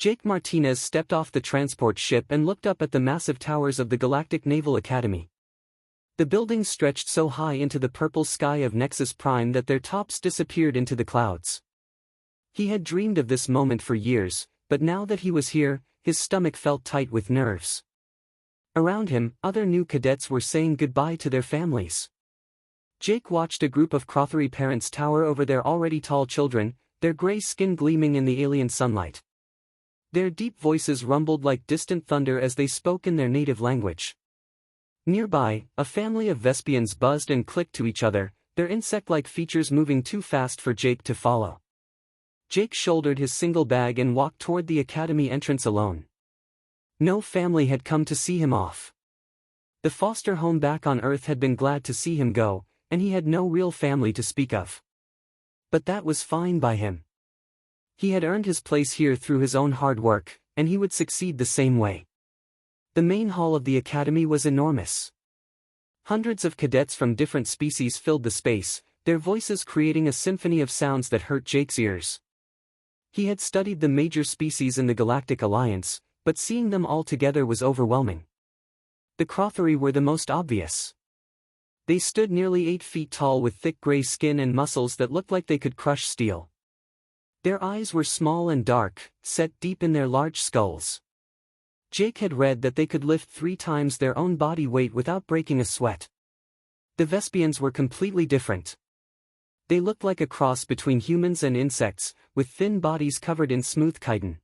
Jake Martinez stepped off the transport ship and looked up at the massive towers of the Galactic Naval Academy. The buildings stretched so high into the purple sky of Nexus Prime that their tops disappeared into the clouds. He had dreamed of this moment for years, but now that he was here, his stomach felt tight with nerves. Around him, other new cadets were saying goodbye to their families. Jake watched a group of Crothery parents tower over their already tall children, their gray skin gleaming in the alien sunlight. Their deep voices rumbled like distant thunder as they spoke in their native language. Nearby, a family of Vespians buzzed and clicked to each other, their insect-like features moving too fast for Jake to follow. Jake shouldered his single bag and walked toward the academy entrance alone. No family had come to see him off. The foster home back on Earth had been glad to see him go, and he had no real family to speak of. But that was fine by him. He had earned his place here through his own hard work, and he would succeed the same way. The main hall of the academy was enormous. Hundreds of cadets from different species filled the space, their voices creating a symphony of sounds that hurt Jake's ears. He had studied the major species in the Galactic Alliance, but seeing them all together was overwhelming. The Crothery were the most obvious. They stood nearly 8 feet tall with thick gray skin and muscles that looked like they could crush steel. Their eyes were small and dark, set deep in their large skulls. Jake had read that they could lift 3 times their own body weight without breaking a sweat. The Vespians were completely different. They looked like a cross between humans and insects, with thin bodies covered in smooth chitin.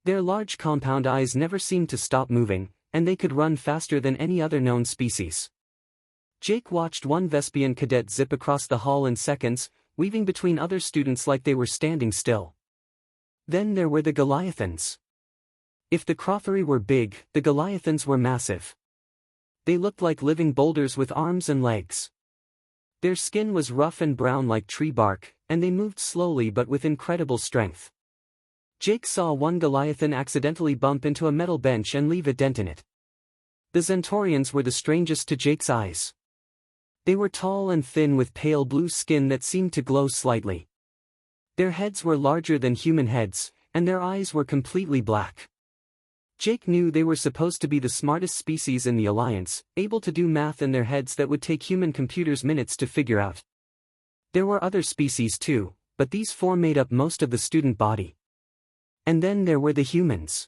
Their large compound eyes never seemed to stop moving, and they could run faster than any other known species. Jake watched one Vespian cadet zip across the hall in seconds, weaving between other students like they were standing still. Then there were the Goliathans. If the Crothery were big, the Goliathans were massive. They looked like living boulders with arms and legs. Their skin was rough and brown like tree bark, and they moved slowly but with incredible strength. Jake saw one Goliathan accidentally bump into a metal bench and leave a dent in it. The Zentorians were the strangest to Jake's eyes. They were tall and thin with pale blue skin that seemed to glow slightly. Their heads were larger than human heads, and their eyes were completely black. Jake knew they were supposed to be the smartest species in the Alliance, able to do math in their heads that would take human computers minutes to figure out. There were other species too, but these 4 made up most of the student body. And then there were the humans.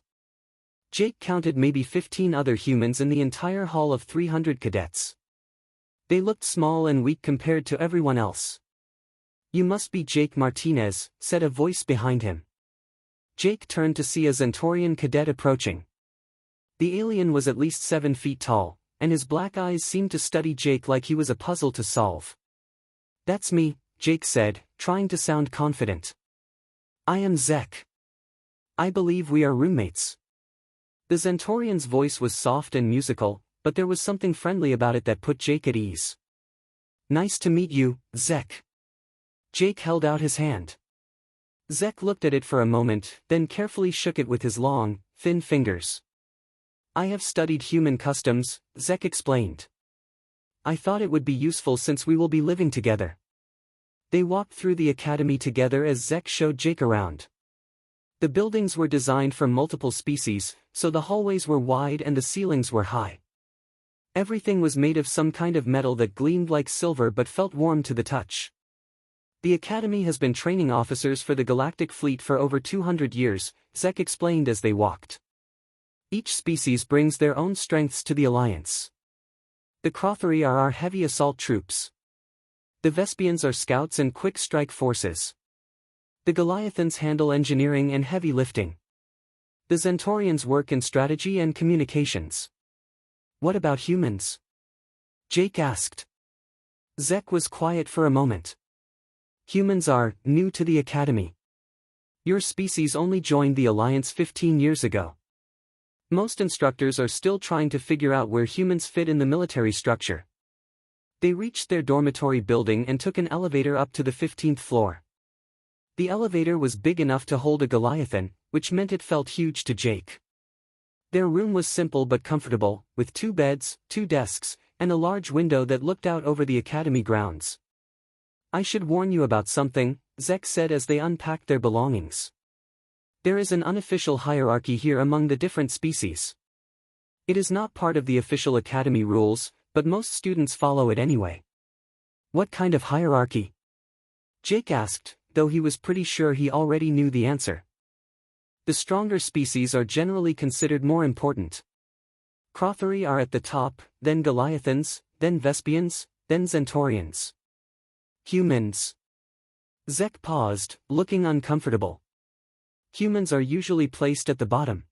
Jake counted maybe 15 other humans in the entire hall of 300 cadets. They looked small and weak compared to everyone else. "You must be Jake Martinez," said a voice behind him. Jake turned to see a Zentorian cadet approaching. The alien was at least 7 feet tall, and his black eyes seemed to study Jake like he was a puzzle to solve. "That's me," Jake said, trying to sound confident. "I am Zek. I believe we are roommates." The Zentorian's voice was soft and musical, but there was something friendly about it that put Jake at ease. "Nice to meet you, Zek." Jake held out his hand. Zek looked at it for a moment, then carefully shook it with his long, thin fingers. "I have studied human customs," Zek explained. "I thought it would be useful since we will be living together." They walked through the academy together as Zek showed Jake around. The buildings were designed for multiple species, so the hallways were wide and the ceilings were high. Everything was made of some kind of metal that gleamed like silver but felt warm to the touch. "The Academy has been training officers for the Galactic Fleet for over 200 years, Zek explained as they walked. "Each species brings their own strengths to the Alliance. The Crothery are our heavy assault troops. The Vespians are scouts and quick strike forces. The Goliathans handle engineering and heavy lifting. The Zentorians work in strategy and communications." "What about humans?" Jake asked. Zek was quiet for a moment. "Humans are new to the Academy. Your species only joined the Alliance 15 years ago. Most instructors are still trying to figure out where humans fit in the military structure." They reached their dormitory building and took an elevator up to the 15th floor. The elevator was big enough to hold a Goliathan, which meant it felt huge to Jake. Their room was simple but comfortable, with 2 beds, 2 desks, and a large window that looked out over the academy grounds. "I should warn you about something," Zek said as they unpacked their belongings. There is an unofficial hierarchy here among the different species. It is not part of the official academy rules, but most students follow it anyway. What kind of hierarchy? Jake asked, though he was pretty sure he already knew the answer. The stronger species are generally considered more important. Crothari are at the top, then Goliathans, then Vespians, then Centaurians. Humans. Zek paused, looking uncomfortable. Humans are usually placed at the bottom.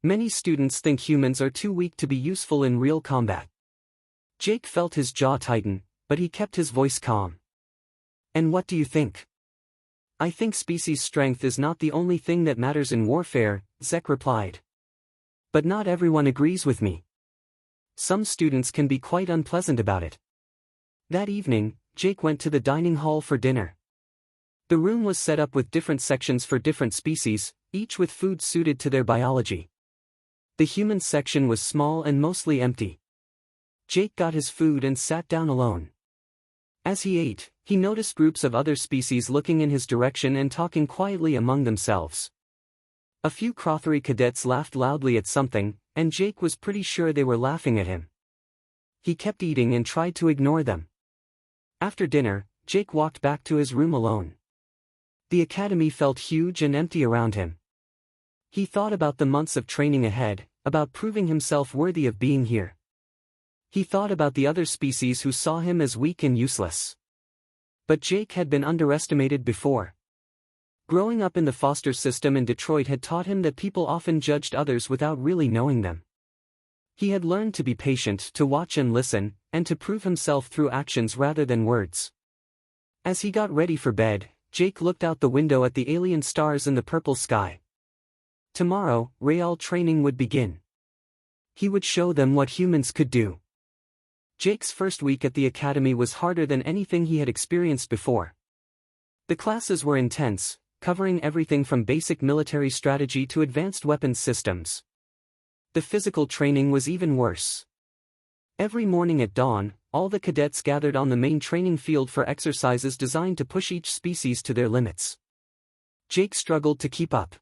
Many students think humans are too weak to be useful in real combat. Jake felt his jaw tighten, but he kept his voice calm. And what do you think? I think species strength is not the only thing that matters in warfare, Zek replied. But not everyone agrees with me. Some students can be quite unpleasant about it. That evening, Jake went to the dining hall for dinner. The room was set up with different sections for different species, each with food suited to their biology. The human section was small and mostly empty. Jake got his food and sat down alone. As he ate, he noticed groups of other species looking in his direction and talking quietly among themselves. A few Crothari cadets laughed loudly at something, and Jake was pretty sure they were laughing at him. He kept eating and tried to ignore them. After dinner, Jake walked back to his room alone. The academy felt huge and empty around him. He thought about the months of training ahead, about proving himself worthy of being here. He thought about the other species who saw him as weak and useless. But Jake had been underestimated before. Growing up in the foster system in Detroit had taught him that people often judged others without really knowing them. He had learned to be patient, to watch and listen, and to prove himself through actions rather than words. As he got ready for bed, Jake looked out the window at the alien stars in the purple sky. Tomorrow, real training would begin. He would show them what humans could do. Jake's first week at the academy was harder than anything he had experienced before. The classes were intense, covering everything from basic military strategy to advanced weapons systems. The physical training was even worse. Every morning at dawn, all the cadets gathered on the main training field for exercises designed to push each species to their limits. Jake struggled to keep up.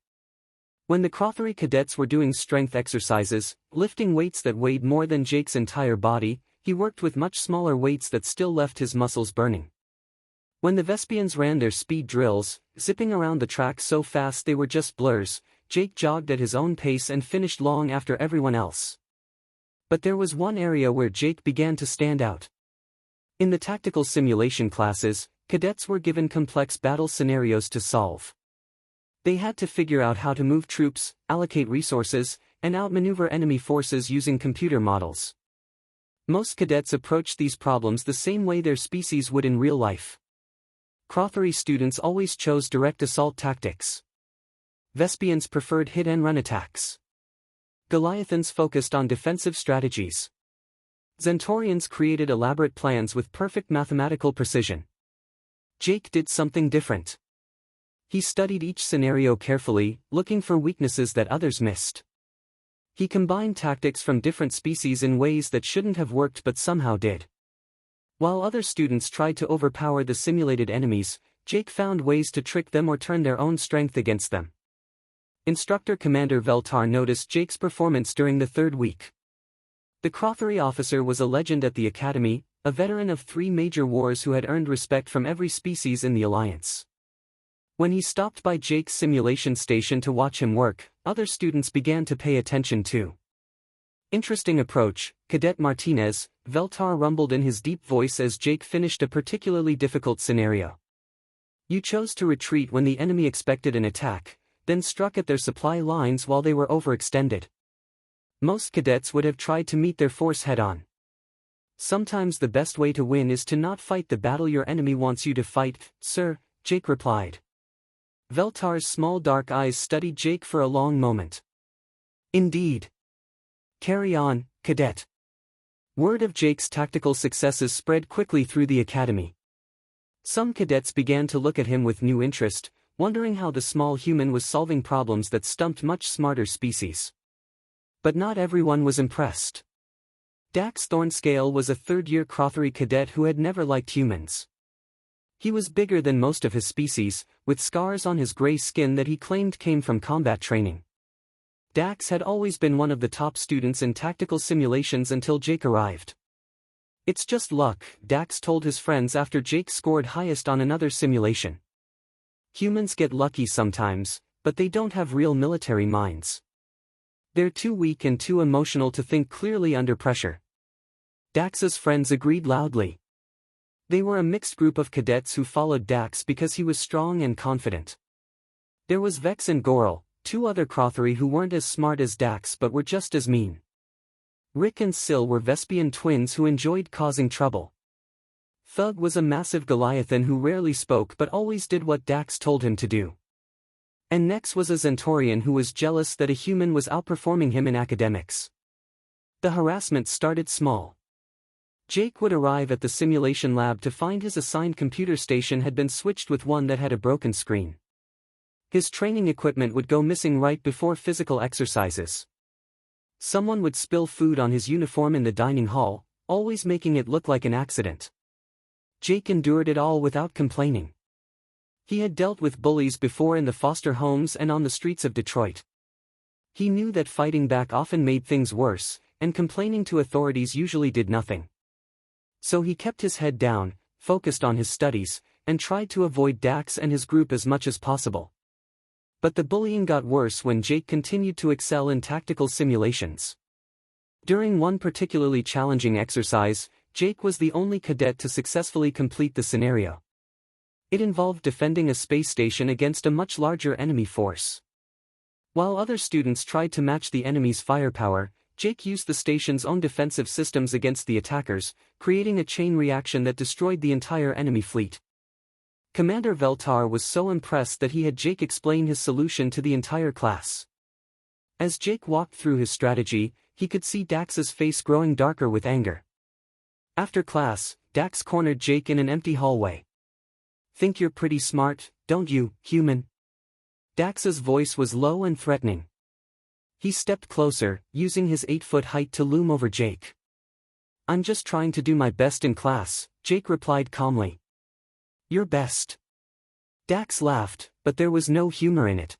When the Crothari cadets were doing strength exercises, lifting weights that weighed more than Jake's entire body, he worked with much smaller weights that still left his muscles burning. When the Vespians ran their speed drills, zipping around the track so fast they were just blurs, Jake jogged at his own pace and finished long after everyone else. But there was one area where Jake began to stand out. In the tactical simulation classes, cadets were given complex battle scenarios to solve. They had to figure out how to move troops, allocate resources, and outmaneuver enemy forces using computer models. Most cadets approached these problems the same way their species would in real life. Crothari students always chose direct assault tactics. Vespians preferred hit-and-run attacks. Goliathans focused on defensive strategies. Centaurians created elaborate plans with perfect mathematical precision. Jake did something different. He studied each scenario carefully, looking for weaknesses that others missed. He combined tactics from different species in ways that shouldn't have worked but somehow did. While other students tried to overpower the simulated enemies, Jake found ways to trick them or turn their own strength against them. Instructor Commander Veltar noticed Jake's performance during the third week. The Crothari officer was a legend at the academy, a veteran of 3 major wars who had earned respect from every species in the Alliance. When he stopped by Jake's simulation station to watch him work, other students began to pay attention too. Interesting approach, Cadet Martinez, Veltar rumbled in his deep voice as Jake finished a particularly difficult scenario. You chose to retreat when the enemy expected an attack, then struck at their supply lines while they were overextended. Most cadets would have tried to meet their force head-on. Sometimes the best way to win is to not fight the battle your enemy wants you to fight, sir, Jake replied. Veltar's small dark eyes studied Jake for a long moment. Indeed. Carry on, cadet. Word of Jake's tactical successes spread quickly through the academy. Some cadets began to look at him with new interest, wondering how the small human was solving problems that stumped much smarter species. But not everyone was impressed. Dax Thornscale was a third-year Crothari cadet who had never liked humans. He was bigger than most of his species, with scars on his gray skin that he claimed came from combat training. Dax had always been one of the top students in tactical simulations until Jake arrived. "It's just luck," Dax told his friends after Jake scored highest on another simulation. "Humans get lucky sometimes, but they don't have real military minds. They're too weak and too emotional to think clearly under pressure." Dax's friends agreed loudly. They were a mixed group of cadets who followed Dax because he was strong and confident. There was Vex and Goral, two other Crothery who weren't as smart as Dax but were just as mean. Rick and Syl were Vespian twins who enjoyed causing trouble. Thug was a massive Goliathan who rarely spoke but always did what Dax told him to do. And Nex was a Zentaurian who was jealous that a human was outperforming him in academics. The harassment started small. Jake would arrive at the simulation lab to find his assigned computer station had been switched with one that had a broken screen. His training equipment would go missing right before physical exercises. Someone would spill food on his uniform in the dining hall, always making it look like an accident. Jake endured it all without complaining. He had dealt with bullies before in the foster homes and on the streets of Detroit. He knew that fighting back often made things worse, and complaining to authorities usually did nothing. So he kept his head down, focused on his studies, and tried to avoid Dax and his group as much as possible. But the bullying got worse when Jake continued to excel in tactical simulations. During one particularly challenging exercise, Jake was the only cadet to successfully complete the scenario. It involved defending a space station against a much larger enemy force. While other students tried to match the enemy's firepower, Jake used the station's own defensive systems against the attackers, creating a chain reaction that destroyed the entire enemy fleet. Commander Veltar was so impressed that he had Jake explain his solution to the entire class. As Jake walked through his strategy, he could see Dax's face growing darker with anger. After class, Dax cornered Jake in an empty hallway. "Think you're pretty smart, don't you, human?" Dax's voice was low and threatening. He stepped closer, using his 8-foot height to loom over Jake. "I'm just trying to do my best in class," Jake replied calmly. "Your best?" Dax laughed, but there was no humor in it.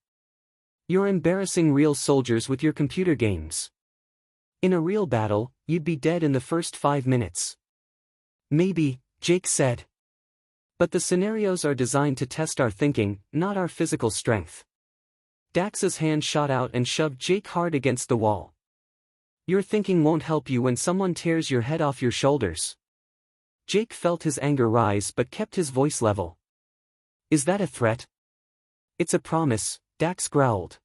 "You're embarrassing real soldiers with your computer games. In a real battle, you'd be dead in the first 5 minutes." "Maybe," Jake said. "But the scenarios are designed to test our thinking, not our physical strength." Dax's hand shot out and shoved Jake hard against the wall. "Your thinking won't help you when someone tears your head off your shoulders." Jake felt his anger rise but kept his voice level. "Is that a threat?" "It's a promise," Dax growled.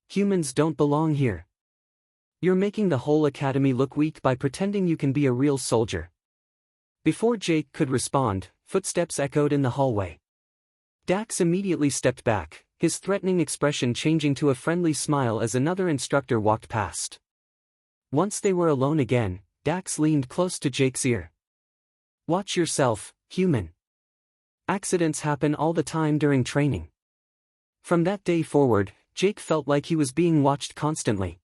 "Humans don't belong here. You're making the whole academy look weak by pretending you can be a real soldier." Before Jake could respond, footsteps echoed in the hallway. Dax immediately stepped back, his threatening expression changing to a friendly smile as another instructor walked past. Once they were alone again, Dax leaned close to Jake's ear. "Watch yourself, human. Accidents happen all the time during training." From that day forward, Jake felt like he was being watched constantly.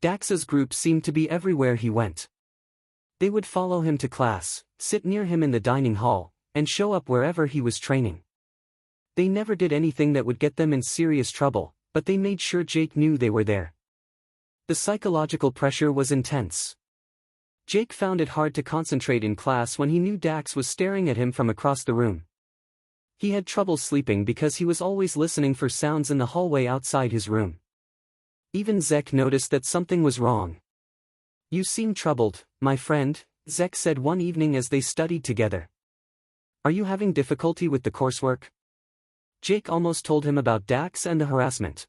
Dax's group seemed to be everywhere he went. They would follow him to class, sit near him in the dining hall, and show up wherever he was training. They never did anything that would get them in serious trouble, but they made sure Jake knew they were there. The psychological pressure was intense. Jake found it hard to concentrate in class when he knew Dax was staring at him from across the room. He had trouble sleeping because he was always listening for sounds in the hallway outside his room. Even Zek noticed that something was wrong. "You seem troubled, my friend," Zek said one evening as they studied together. "Are you having difficulty with the coursework?" Jake almost told him about Dax and the harassment.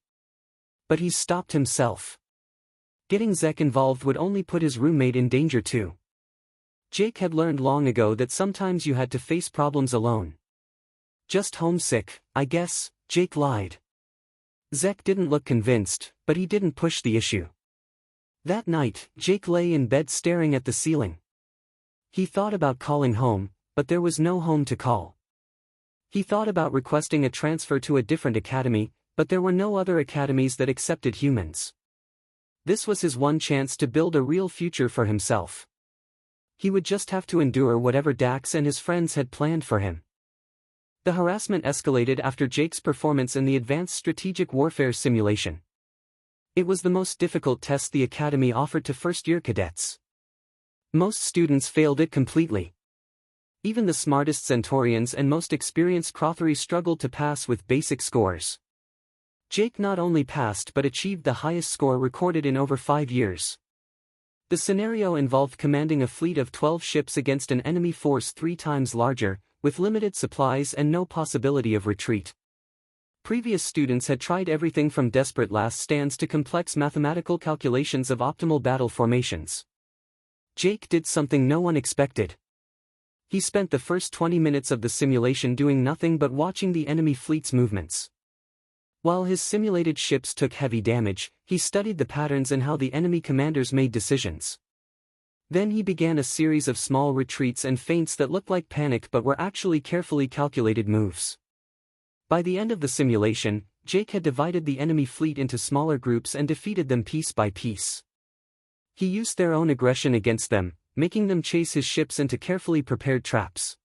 But he stopped himself. Getting Zek involved would only put his roommate in danger too. Jake had learned long ago that sometimes you had to face problems alone. "Just homesick, I guess," Jake lied. Zek didn't look convinced, but he didn't push the issue. That night, Jake lay in bed staring at the ceiling. He thought about calling home, but there was no home to call. He thought about requesting a transfer to a different academy, but there were no other academies that accepted humans. This was his one chance to build a real future for himself. He would just have to endure whatever Dax and his friends had planned for him. The harassment escalated after Jake's performance in the Advanced Strategic Warfare simulation. It was the most difficult test the Academy offered to first-year cadets. Most students failed it completely. Even the smartest Centaurians and most experienced Crothery struggled to pass with basic scores. Jake not only passed but achieved the highest score recorded in over 5 years. The scenario involved commanding a fleet of 12 ships against an enemy force 3 times larger, with limited supplies and no possibility of retreat. Previous students had tried everything from desperate last stands to complex mathematical calculations of optimal battle formations. Jake did something no one expected. He spent the first 20 minutes of the simulation doing nothing but watching the enemy fleet's movements. While his simulated ships took heavy damage, he studied the patterns and how the enemy commanders made decisions. Then he began a series of small retreats and feints that looked like panic but were actually carefully calculated moves. By the end of the simulation, Jake had divided the enemy fleet into smaller groups and defeated them piece by piece. He used their own aggression against them, making them chase his ships into carefully prepared traps.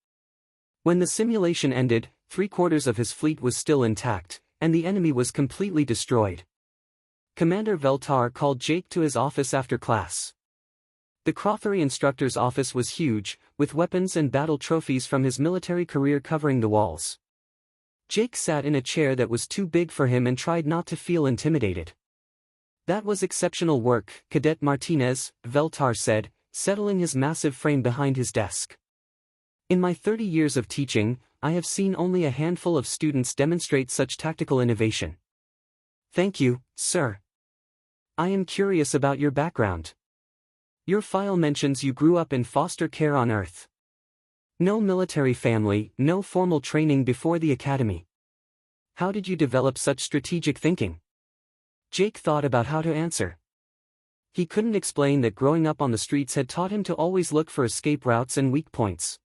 When the simulation ended, 3/4 of his fleet was still intact, and the enemy was completely destroyed. Commander Veltar called Jake to his office after class. The Crothery instructor's office was huge, with weapons and battle trophies from his military career covering the walls. Jake sat in a chair that was too big for him and tried not to feel intimidated. "That was exceptional work, Cadet Martinez," Veltar said, settling his massive frame behind his desk. "In my 30 years of teaching, I have seen only a handful of students demonstrate such tactical innovation." "Thank you, sir. I am curious about your background. Your file mentions you grew up in foster care on Earth. No military family, no formal training before the academy. How did you develop such strategic thinking?" Jake thought about how to answer. He couldn't explain that growing up on the streets had taught him to always look for escape routes and weak points.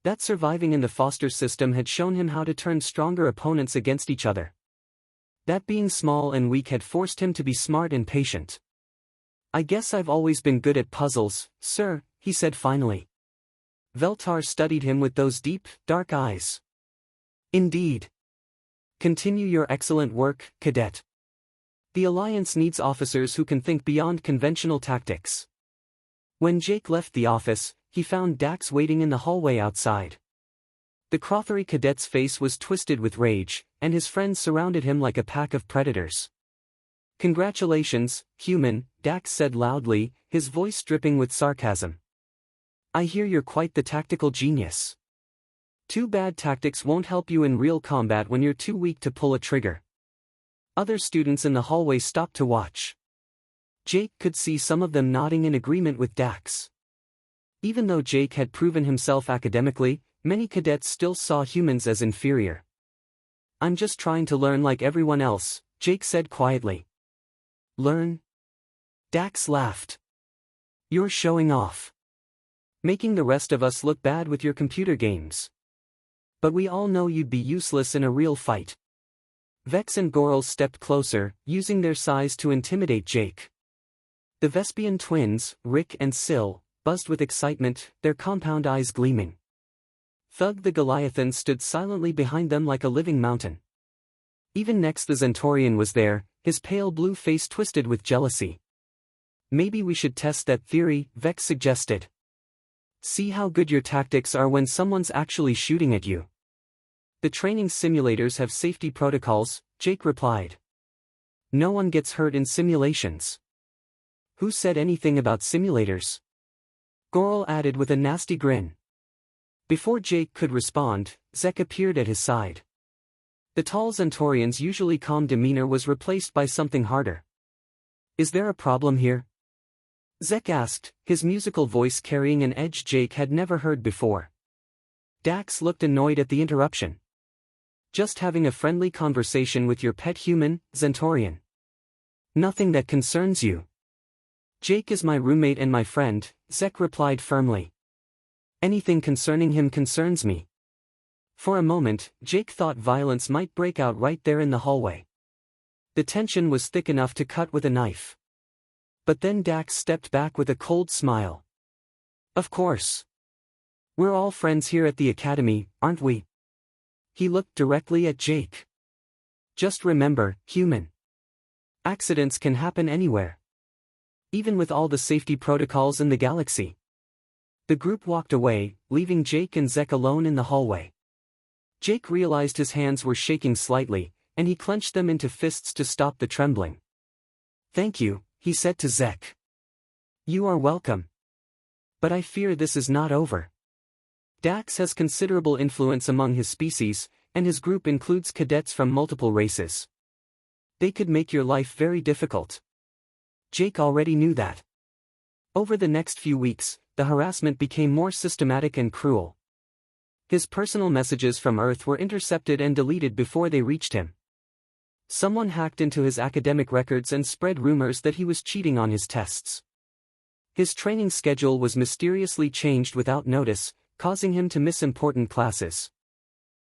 That surviving in the foster system had shown him how to turn stronger opponents against each other. That being small and weak had forced him to be smart and patient. "I guess I've always been good at puzzles, sir," he said finally. Veltar studied him with those deep, dark eyes. "Indeed. Continue your excellent work, Cadet. The Alliance needs officers who can think beyond conventional tactics." When Jake left the office, he found Dax waiting in the hallway outside. The Crothery cadet's face was twisted with rage, and his friends surrounded him like a pack of predators. "Congratulations, human," Dax said loudly, his voice dripping with sarcasm. "I hear you're quite the tactical genius. Too bad tactics won't help you in real combat when you're too weak to pull a trigger." Other students in the hallway stopped to watch. Jake could see some of them nodding in agreement with Dax. Even though Jake had proven himself academically, many cadets still saw humans as inferior. "I'm just trying to learn like everyone else," Jake said quietly. "Learn?" Dax laughed. "You're showing off. Making the rest of us look bad with your computer games. But we all know you'd be useless in a real fight." Vex and Goral stepped closer, using their size to intimidate Jake. The Vespian twins, Rick and Syl, buzzed with excitement, their compound eyes gleaming. Thug the Goliathan stood silently behind them like a living mountain. Even next the Centaurian was there, his pale blue face twisted with jealousy. "Maybe we should test that theory," Vex suggested. "See how good your tactics are when someone's actually shooting at you." "The training simulators have safety protocols," Jake replied. "No one gets hurt in simulations." "Who said anything about simulators?" Goral added with a nasty grin. Before Jake could respond, Zek appeared at his side. The tall Centaurian's usually calm demeanor was replaced by something harder. "Is there a problem here?" Zek asked, his musical voice carrying an edge Jake had never heard before. Dax looked annoyed at the interruption. "Just having a friendly conversation with your pet human, Centaurian. Nothing that concerns you." "Jake is my roommate and my friend," Zek replied firmly. "Anything concerning him concerns me." For a moment, Jake thought violence might break out right there in the hallway. The tension was thick enough to cut with a knife. But then Dax stepped back with a cold smile. "Of course. We're all friends here at the academy, aren't we? He looked directly at Jake. Just remember, human. Accidents can happen anywhere. Even with all the safety protocols in the galaxy. The group walked away, leaving Jake and Zek alone in the hallway. Jake realized his hands were shaking slightly, and he clenched them into fists to stop the trembling. "Thank you," he said to Zek. "You are welcome. But I fear this is not over. Dax has considerable influence among his species, and his group includes cadets from multiple races. They could make your life very difficult." Jake already knew that. Over the next few weeks, the harassment became more systematic and cruel. His personal messages from Earth were intercepted and deleted before they reached him. Someone hacked into his academic records and spread rumors that he was cheating on his tests. His training schedule was mysteriously changed without notice, causing him to miss important classes.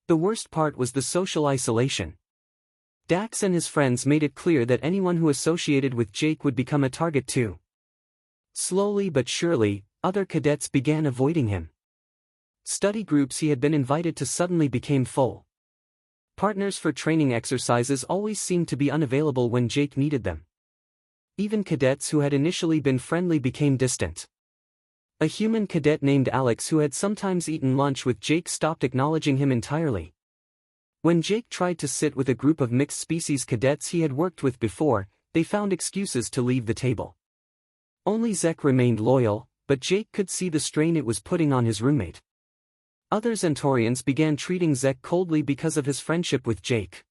The worst part was the social isolation. Dax and his friends made it clear that anyone who associated with Jake would become a target too. Slowly but surely, other cadets began avoiding him. Study groups he had been invited to suddenly became full. Partners for training exercises always seemed to be unavailable when Jake needed them. Even cadets who had initially been friendly became distant. A human cadet named Alex who had sometimes eaten lunch with Jake stopped acknowledging him entirely. When Jake tried to sit with a group of mixed-species cadets he had worked with before, they found excuses to leave the table. Only Zek remained loyal, but Jake could see the strain it was putting on his roommate. Other Zentorians began treating Zek coldly because of his friendship with Jake.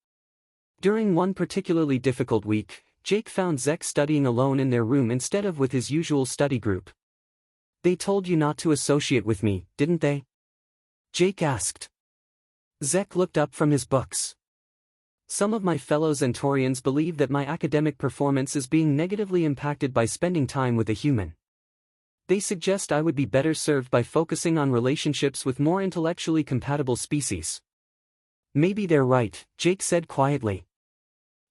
During one particularly difficult week, Jake found Zek studying alone in their room instead of with his usual study group. "They told you not to associate with me, didn't they?" Jake asked. Zek looked up from his books. "Some of my fellow Zentorians believe that my academic performance is being negatively impacted by spending time with a human. They suggest I would be better served by focusing on relationships with more intellectually compatible species." "Maybe they're right," Jake said quietly.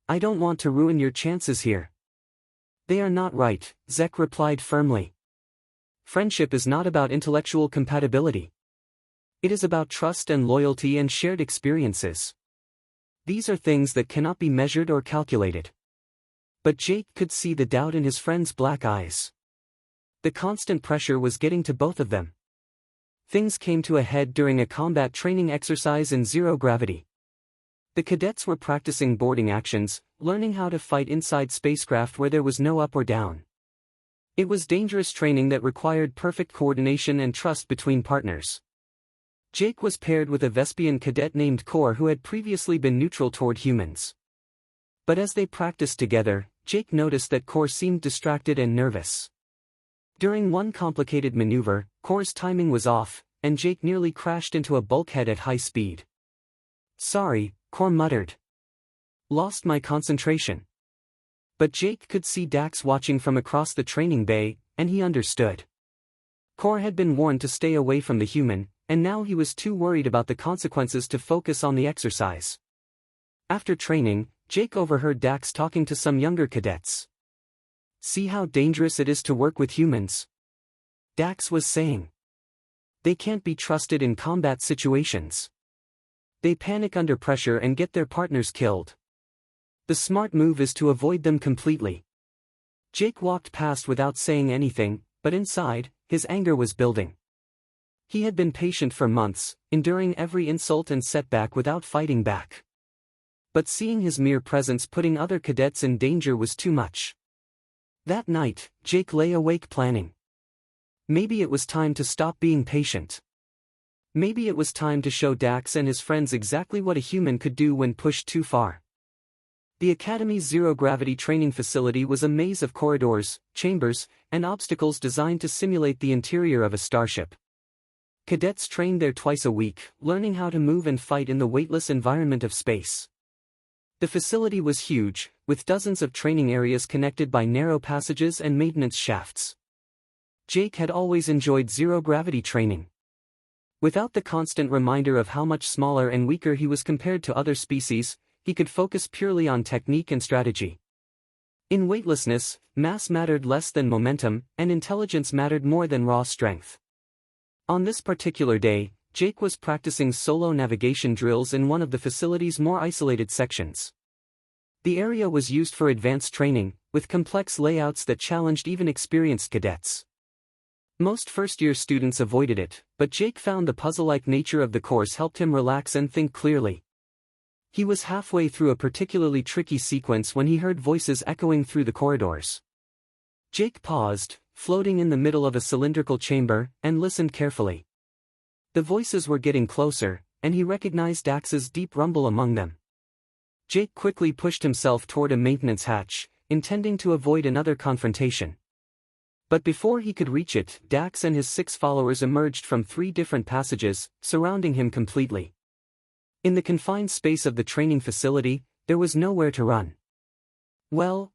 "I don't want to ruin your chances here." "They are not right," Zek replied firmly. "Friendship is not about intellectual compatibility. It is about trust and loyalty and shared experiences. These are things that cannot be measured or calculated." But Jake could see the doubt in his friend's black eyes. The constant pressure was getting to both of them. Things came to a head during a combat training exercise in zero gravity. The cadets were practicing boarding actions, learning how to fight inside spacecraft where there was no up or down. It was dangerous training that required perfect coordination and trust between partners. Jake was paired with a Vespian cadet named Kor who had previously been neutral toward humans. But as they practiced together, Jake noticed that Kor seemed distracted and nervous. During one complicated maneuver, Kor's timing was off, and Jake nearly crashed into a bulkhead at high speed. "Sorry," Kor muttered. "Lost my concentration." But Jake could see Dax watching from across the training bay, and he understood. Kor had been warned to stay away from the human, and now he was too worried about the consequences to focus on the exercise. After training, Jake overheard Dax talking to some younger cadets. "See how dangerous it is to work with humans?" Dax was saying. "They can't be trusted in combat situations. They panic under pressure and get their partners killed. The smart move is to avoid them completely." Jake walked past without saying anything, but inside, his anger was building. He had been patient for months, enduring every insult and setback without fighting back. But seeing his mere presence putting other cadets in danger was too much. That night, Jake lay awake planning. Maybe it was time to stop being patient. Maybe it was time to show Dax and his friends exactly what a human could do when pushed too far. The Academy's zero-gravity training facility was a maze of corridors, chambers, and obstacles designed to simulate the interior of a starship. Cadets trained there twice a week, learning how to move and fight in the weightless environment of space. The facility was huge, with dozens of training areas connected by narrow passages and maintenance shafts. Jake had always enjoyed zero-gravity training. Without the constant reminder of how much smaller and weaker he was compared to other species, he could focus purely on technique and strategy. In weightlessness, mass mattered less than momentum, and intelligence mattered more than raw strength. On this particular day, Jake was practicing solo navigation drills in one of the facility's more isolated sections. The area was used for advanced training, with complex layouts that challenged even experienced cadets. Most first-year students avoided it, but Jake found the puzzle-like nature of the course helped him relax and think clearly. He was halfway through a particularly tricky sequence when he heard voices echoing through the corridors. Jake paused, floating in the middle of a cylindrical chamber, and listened carefully. The voices were getting closer, and he recognized Dax's deep rumble among them. Jake quickly pushed himself toward a maintenance hatch, intending to avoid another confrontation. But before he could reach it, Dax and his 6 followers emerged from 3 different passages, surrounding him completely. In the confined space of the training facility, there was nowhere to run. Well,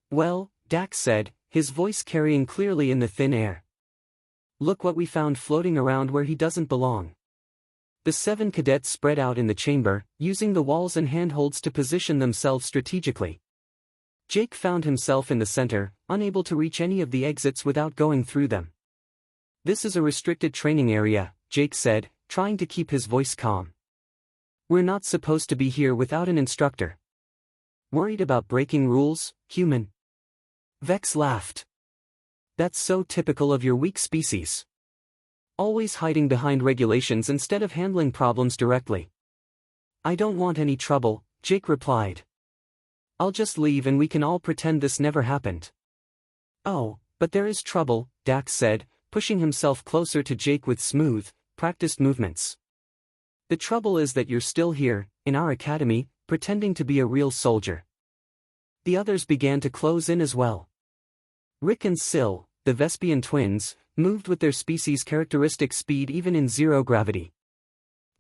Dax said, his voice carrying clearly in the thin air. Look what we found floating around where he doesn't belong. The 7 cadets spread out in the chamber, using the walls and handholds to position themselves strategically. Jake found himself in the center, unable to reach any of the exits without going through them. This is a restricted training area, Jake said, trying to keep his voice calm. We're not supposed to be here without an instructor. Worried about breaking rules, human? Vex laughed. That's so typical of your weak species. Always hiding behind regulations instead of handling problems directly. I don't want any trouble, Jake replied. I'll just leave and we can all pretend this never happened. Oh, but there is trouble, Dax said, pushing himself closer to Jake with smooth, practiced movements. The trouble is that you're still here, in our academy, pretending to be a real soldier. The others began to close in as well. Rick and Syl, the Vespian twins, moved with their species' characteristic speed even in zero gravity.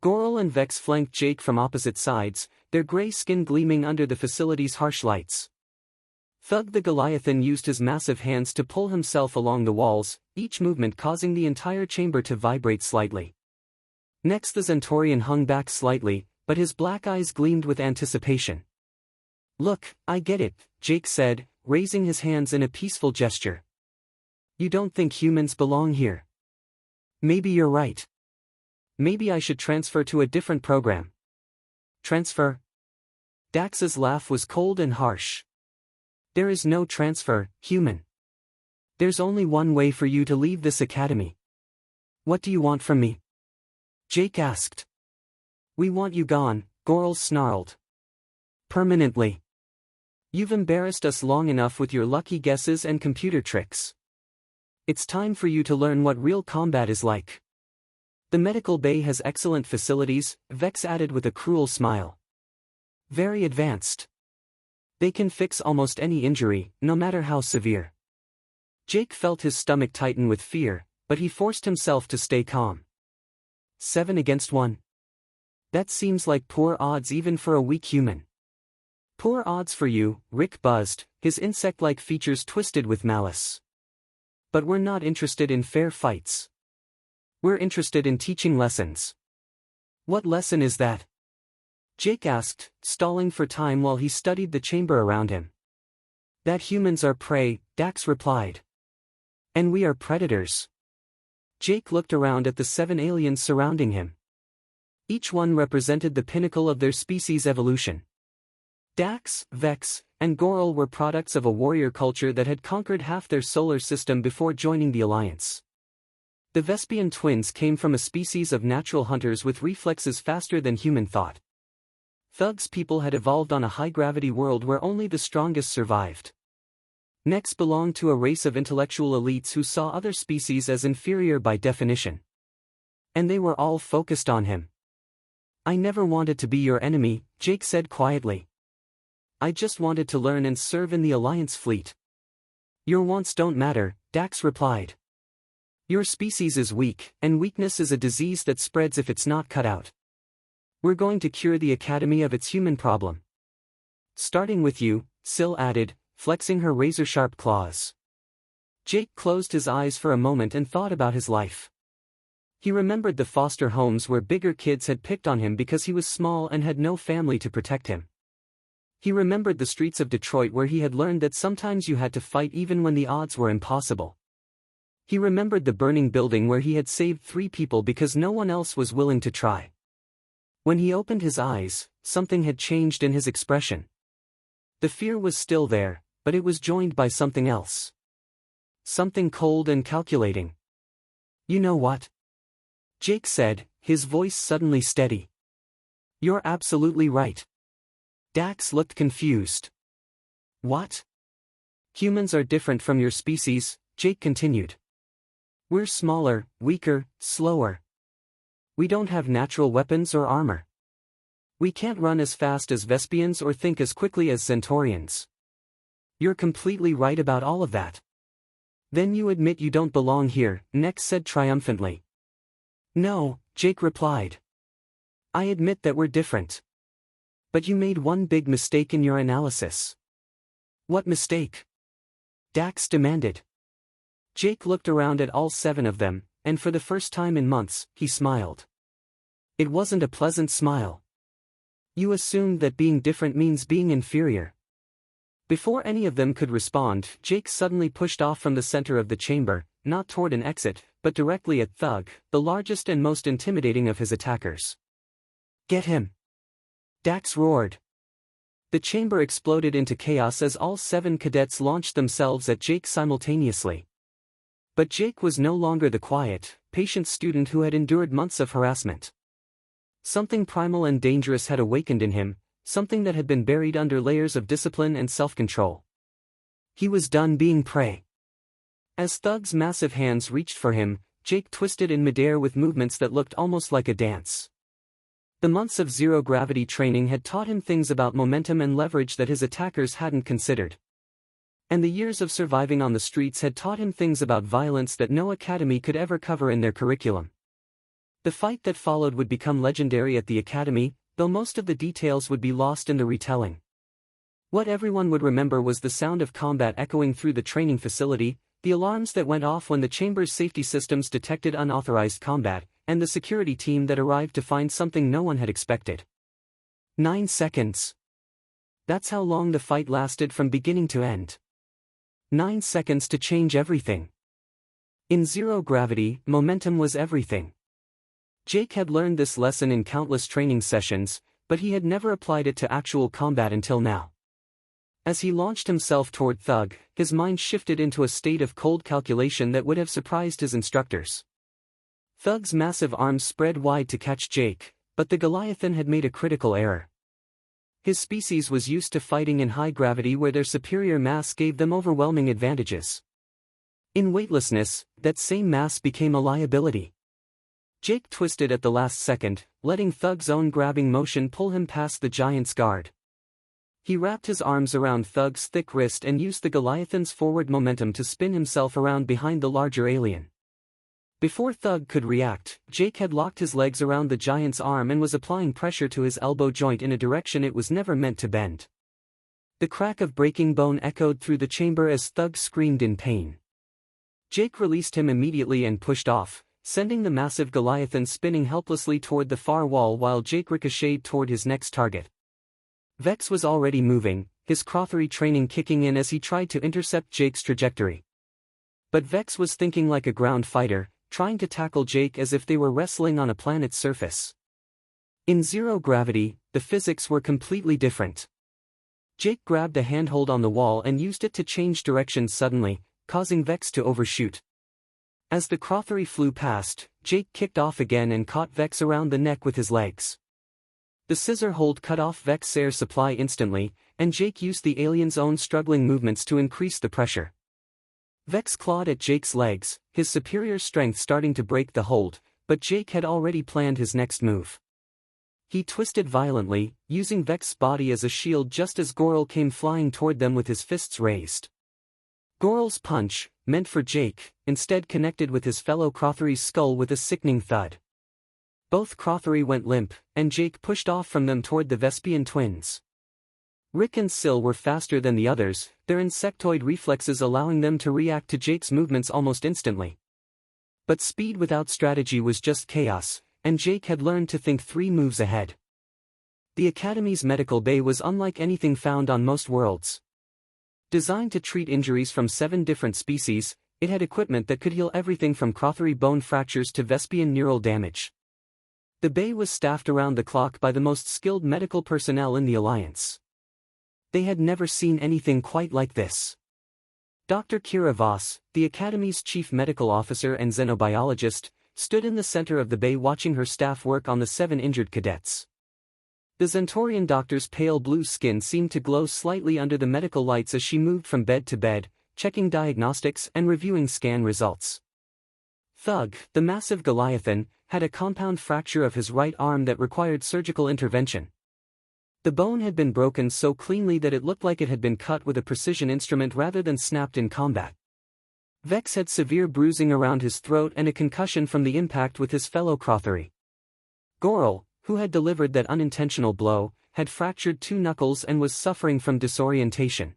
Goral and Vex flanked Jake from opposite sides, their gray skin gleaming under the facility's harsh lights. Thug the Goliathan used his massive hands to pull himself along the walls, each movement causing the entire chamber to vibrate slightly. Next the Zentorian hung back slightly, but his black eyes gleamed with anticipation. Look, I get it, Jake said, raising his hands in a peaceful gesture. You don't think humans belong here? Maybe you're right. Maybe I should transfer to a different program. Transfer? Dax's laugh was cold and harsh. There is no transfer, human. There's only one way for you to leave this academy. What do you want from me? Jake asked. We want you gone, Goral snarled. Permanently. You've embarrassed us long enough with your lucky guesses and computer tricks. It's time for you to learn what real combat is like. The medical bay has excellent facilities, Vex added with a cruel smile. Very advanced. They can fix almost any injury, no matter how severe. Jake felt his stomach tighten with fear, but he forced himself to stay calm. 7 against 1. That seems like poor odds even for a weak human. Poor odds for you, Rick buzzed, his insect-like features twisted with malice. But we're not interested in fair fights. We're interested in teaching lessons. What lesson is that? Jake asked, stalling for time while he studied the chamber around him. That humans are prey, Dax replied. And we are predators. Jake looked around at the 7 aliens surrounding him. Each one represented the pinnacle of their species' evolution. Dax, Vex, and Goral were products of a warrior culture that had conquered half their solar system before joining the Alliance. The Vespian twins came from a species of natural hunters with reflexes faster than human thought. Thug's people had evolved on a high-gravity world where only the strongest survived. Nex belonged to a race of intellectual elites who saw other species as inferior by definition. And they were all focused on him. I never wanted to be your enemy, Jake said quietly. I just wanted to learn and serve in the Alliance fleet. Your wants don't matter, Dax replied. Your species is weak, and weakness is a disease that spreads if it's not cut out. We're going to cure the Academy of its human problem. Starting with you, Syl added, flexing her razor-sharp claws. Jake closed his eyes for a moment and thought about his life. He remembered the foster homes where bigger kids had picked on him because he was small and had no family to protect him. He remembered the streets of Detroit where he had learned that sometimes you had to fight even when the odds were impossible. He remembered the burning building where he had saved 3 people because no one else was willing to try. When he opened his eyes, something had changed in his expression. The fear was still there, but it was joined by something else. Something cold and calculating. "You know what?" Jake said, his voice suddenly steady. "You're absolutely right." Dax looked confused. "What?" "Humans are different from your species," Jake continued. "We're smaller, weaker, slower. We don't have natural weapons or armor. We can't run as fast as Vespians or think as quickly as Centaurians." "You're completely right about all of that." "Then you admit you don't belong here," Nex said triumphantly. "No," Jake replied. "I admit that we're different. But you made one big mistake in your analysis." "What mistake?" Dax demanded. Jake looked around at all 7 of them, and for the first time in months, he smiled. It wasn't a pleasant smile. "You assumed that being different means being inferior." Before any of them could respond, Jake suddenly pushed off from the center of the chamber, not toward an exit, but directly at Thug, the largest and most intimidating of his attackers. "Get him!" Dax roared. The chamber exploded into chaos as all 7 cadets launched themselves at Jake simultaneously. But Jake was no longer the quiet, patient student who had endured months of harassment. Something primal and dangerous had awakened in him, something that had been buried under layers of discipline and self-control. He was done being prey. As Thug's massive hands reached for him, Jake twisted in midair with movements that looked almost like a dance. The months of zero-gravity training had taught him things about momentum and leverage that his attackers hadn't considered. And the years of surviving on the streets had taught him things about violence that no academy could ever cover in their curriculum. The fight that followed would become legendary at the academy, though most of the details would be lost in the retelling. What everyone would remember was the sound of combat echoing through the training facility, the alarms that went off when the chamber's safety systems detected unauthorized combat, and the security team that arrived to find something no one had expected. 9 seconds. That's how long the fight lasted from beginning to end. 9 seconds to change everything. In zero gravity, momentum was everything. Jake had learned this lesson in countless training sessions, but he had never applied it to actual combat until now. As he launched himself toward Thug, his mind shifted into a state of cold calculation that would have surprised his instructors. Thug's massive arms spread wide to catch Jake, but the Goliathan had made a critical error. His species was used to fighting in high gravity where their superior mass gave them overwhelming advantages. In weightlessness, that same mass became a liability. Jake twisted at the last second, letting Thug's own grabbing motion pull him past the giant's guard. He wrapped his arms around Thug's thick wrist and used the Goliathan's forward momentum to spin himself around behind the larger alien. Before Thug could react, Jake had locked his legs around the giant's arm and was applying pressure to his elbow joint in a direction it was never meant to bend. The crack of breaking bone echoed through the chamber as Thug screamed in pain. Jake released him immediately and pushed off, sending the massive Goliathan spinning helplessly toward the far wall while Jake ricocheted toward his next target. Vex was already moving, his Crothery training kicking in as he tried to intercept Jake's trajectory. But Vex was thinking like a ground fighter, trying to tackle Jake as if they were wrestling on a planet's surface. In zero gravity, the physics were completely different. Jake grabbed a handhold on the wall and used it to change directions suddenly, causing Vex to overshoot. As the Crothery flew past, Jake kicked off again and caught Vex around the neck with his legs. The scissor hold cut off Vex's air supply instantly, and Jake used the alien's own struggling movements to increase the pressure. Vex clawed at Jake's legs, his superior strength starting to break the hold, but Jake had already planned his next move. He twisted violently, using Vex's body as a shield just as Goral came flying toward them with his fists raised. Goral's punch, meant for Jake, instead connected with his fellow Crothery's skull with a sickening thud. Both Crothery went limp, and Jake pushed off from them toward the Vespian twins. Rick and Syl were faster than the others, their insectoid reflexes allowing them to react to Jake's movements almost instantly. But speed without strategy was just chaos, and Jake had learned to think 3 moves ahead. The Academy's medical bay was unlike anything found on most worlds. Designed to treat injuries from 7 different species, It had equipment that could heal everything from crothery bone fractures to Vespian neural damage. The bay was staffed around the clock by the most skilled medical personnel in the Alliance. They had never seen anything quite like this. Dr. Kira Voss, the Academy's chief medical officer and xenobiologist, stood in the center of the bay watching her staff work on the 7 injured cadets. The Zentorian doctor's pale blue skin seemed to glow slightly under the medical lights as she moved from bed to bed, checking diagnostics and reviewing scan results. Thug, the massive Goliathan, had a compound fracture of his right arm that required surgical intervention. The bone had been broken so cleanly that it looked like it had been cut with a precision instrument rather than snapped in combat. Vex had severe bruising around his throat and a concussion from the impact with his fellow crothery. Goral, who had delivered that unintentional blow, had fractured 2 knuckles and was suffering from disorientation.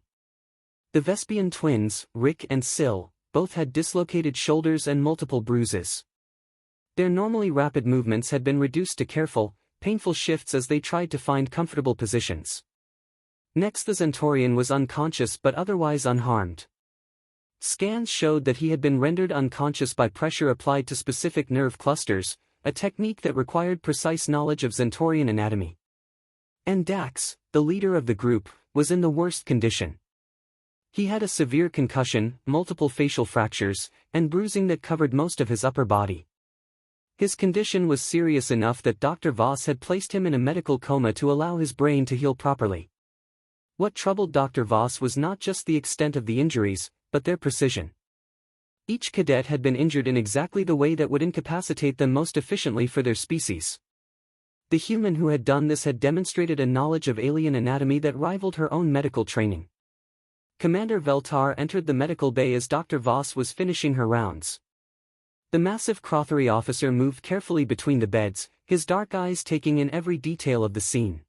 The Vespian twins, Rick and Syl, both had dislocated shoulders and multiple bruises. Their normally rapid movements had been reduced to careful, painful shifts as they tried to find comfortable positions. Next, the Zentorian was unconscious but otherwise unharmed. Scans showed that he had been rendered unconscious by pressure applied to specific nerve clusters, a technique that required precise knowledge of Zentorian anatomy. And Dax, the leader of the group, was in the worst condition. He had a severe concussion, multiple facial fractures, and bruising that covered most of his upper body. His condition was serious enough that Dr. Voss had placed him in a medical coma to allow his brain to heal properly. What troubled Dr. Voss was not just the extent of the injuries, but their precision. Each cadet had been injured in exactly the way that would incapacitate them most efficiently for their species. The human who had done this had demonstrated a knowledge of alien anatomy that rivaled her own medical training. Commander Veltar entered the medical bay as Dr. Voss was finishing her rounds. The massive crothery officer moved carefully between the beds, his dark eyes taking in every detail of the scene.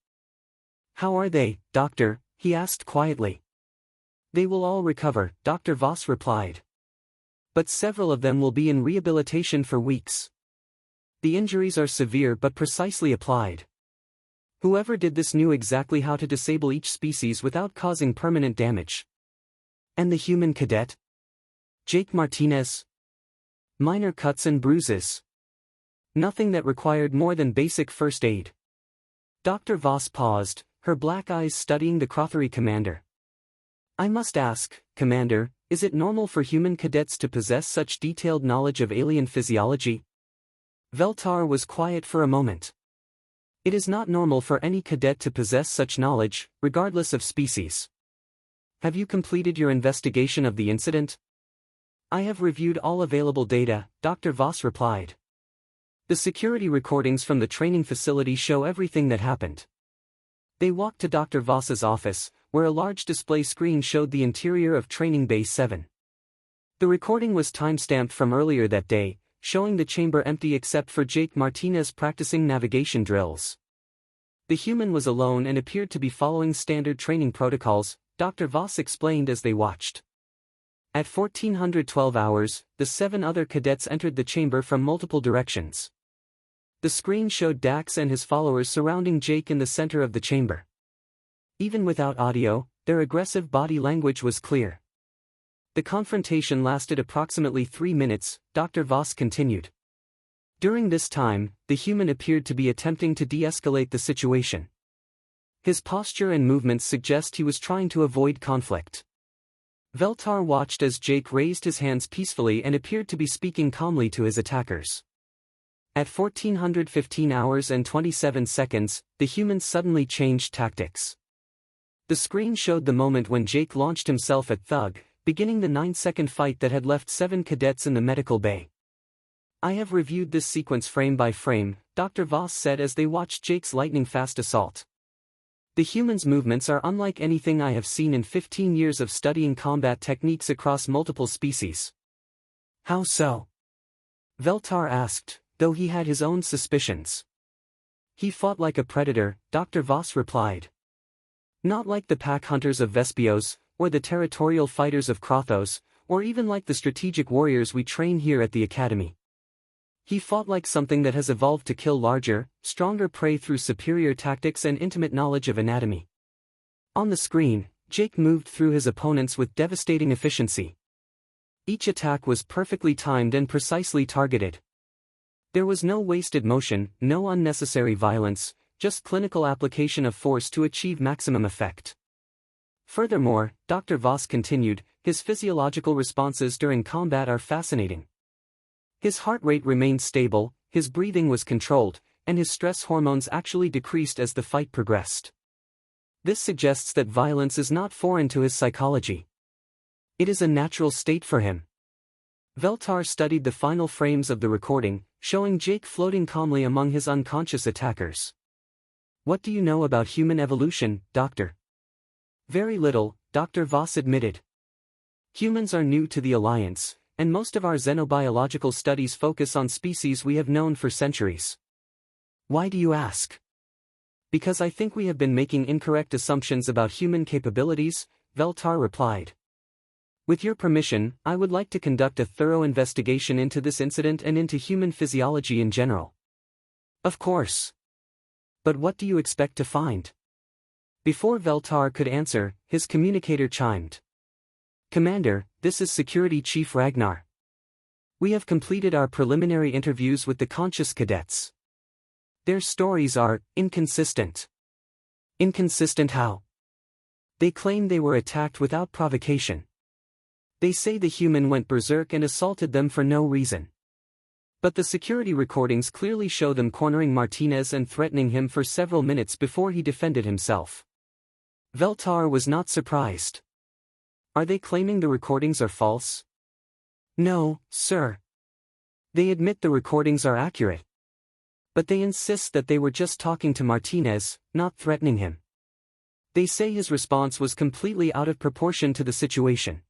"How are they, Doctor?" he asked quietly. "They will all recover," Dr. Voss replied. "But several of them will be in rehabilitation for weeks. The injuries are severe but precisely applied. Whoever did this knew exactly how to disable each species without causing permanent damage." "And the human cadet? Jake Martinez?" "Minor cuts and bruises. Nothing that required more than basic first aid." Dr. Voss paused, her black eyes studying the crothery commander. "I must ask, Commander, is it normal for human cadets to possess such detailed knowledge of alien physiology?" Veltar was quiet for a moment. "It is not normal for any cadet to possess such knowledge, regardless of species." "Have you completed your investigation of the incident?" "I have reviewed all available data," Dr. Voss replied. "The security recordings from the training facility show everything that happened." They walked to Dr. Voss's office, where a large display screen showed the interior of Training Bay 7. The recording was time-stamped from earlier that day, showing the chamber empty except for Jake Martinez practicing navigation drills. The human was alone and appeared to be following standard training protocols, Dr. Voss explained as they watched. At 1412 hours, the 7 other cadets entered the chamber from multiple directions. The screen showed Dax and his followers surrounding Jake in the center of the chamber. Even without audio, their aggressive body language was clear. The confrontation lasted approximately 3 minutes, Dr. Voss continued. During this time, the human appeared to be attempting to de-escalate the situation. His posture and movements suggest he was trying to avoid conflict. Veltar watched as Jake raised his hands peacefully and appeared to be speaking calmly to his attackers. At 1415 hours and 27 seconds, the human suddenly changed tactics. The screen showed the moment when Jake launched himself at Thug, beginning the 9-second fight that had left 7 cadets in the medical bay. "I have reviewed this sequence frame by frame," Dr. Voss said as they watched Jake's lightning-fast assault. "The human's movements are unlike anything I have seen in 15 years of studying combat techniques across multiple species." "How so?" Veltar asked, though he had his own suspicions. "He fought like a predator," Dr. Voss replied. "Not like the pack hunters of Vespios, or the territorial fighters of Krothos, or even like the strategic warriors we train here at the Academy. He fought like something that has evolved to kill larger, stronger prey through superior tactics and intimate knowledge of anatomy." On the screen, Jake moved through his opponents with devastating efficiency. Each attack was perfectly timed and precisely targeted. There was no wasted motion, no unnecessary violence, just clinical application of force to achieve maximum effect. Furthermore, Dr. Voss continued, his physiological responses during combat are fascinating. His heart rate remained stable, his breathing was controlled, and his stress hormones actually decreased as the fight progressed. This suggests that violence is not foreign to his psychology. It is a natural state for him. Veltar studied the final frames of the recording, showing Jake floating calmly among his unconscious attackers. What do you know about human evolution, Doctor? Very little, Dr. Voss admitted. Humans are new to the Alliance, and most of our xenobiological studies focus on species we have known for centuries. Why do you ask? Because I think we have been making incorrect assumptions about human capabilities, Veltar replied. With your permission, I would like to conduct a thorough investigation into this incident and into human physiology in general. Of course. But what do you expect to find? Before Veltar could answer, his communicator chimed. Commander, this is Security Chief Ragnar. We have completed our preliminary interviews with the conscious cadets. Their stories are inconsistent. Inconsistent how? They claim they were attacked without provocation. They say the human went berserk and assaulted them for no reason. But the security recordings clearly show them cornering Martinez and threatening him for several minutes before he defended himself. Veltar was not surprised. Are they claiming the recordings are false? No, sir. They admit the recordings are accurate. But they insist that they were just talking to Martinez, not threatening him. They say his response was completely out of proportion to the situation.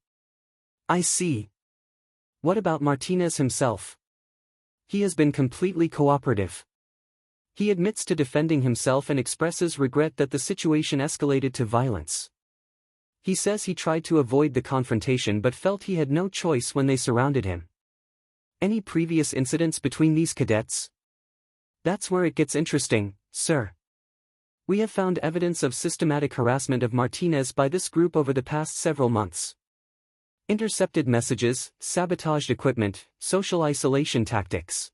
I see. What about Martinez himself? He has been completely cooperative. He admits to defending himself and expresses regret that the situation escalated to violence. He says he tried to avoid the confrontation but felt he had no choice when they surrounded him. Any previous incidents between these cadets? That's where it gets interesting, sir. We have found evidence of systematic harassment of Martinez by this group over the past several months. Intercepted messages, sabotaged equipment, social isolation tactics.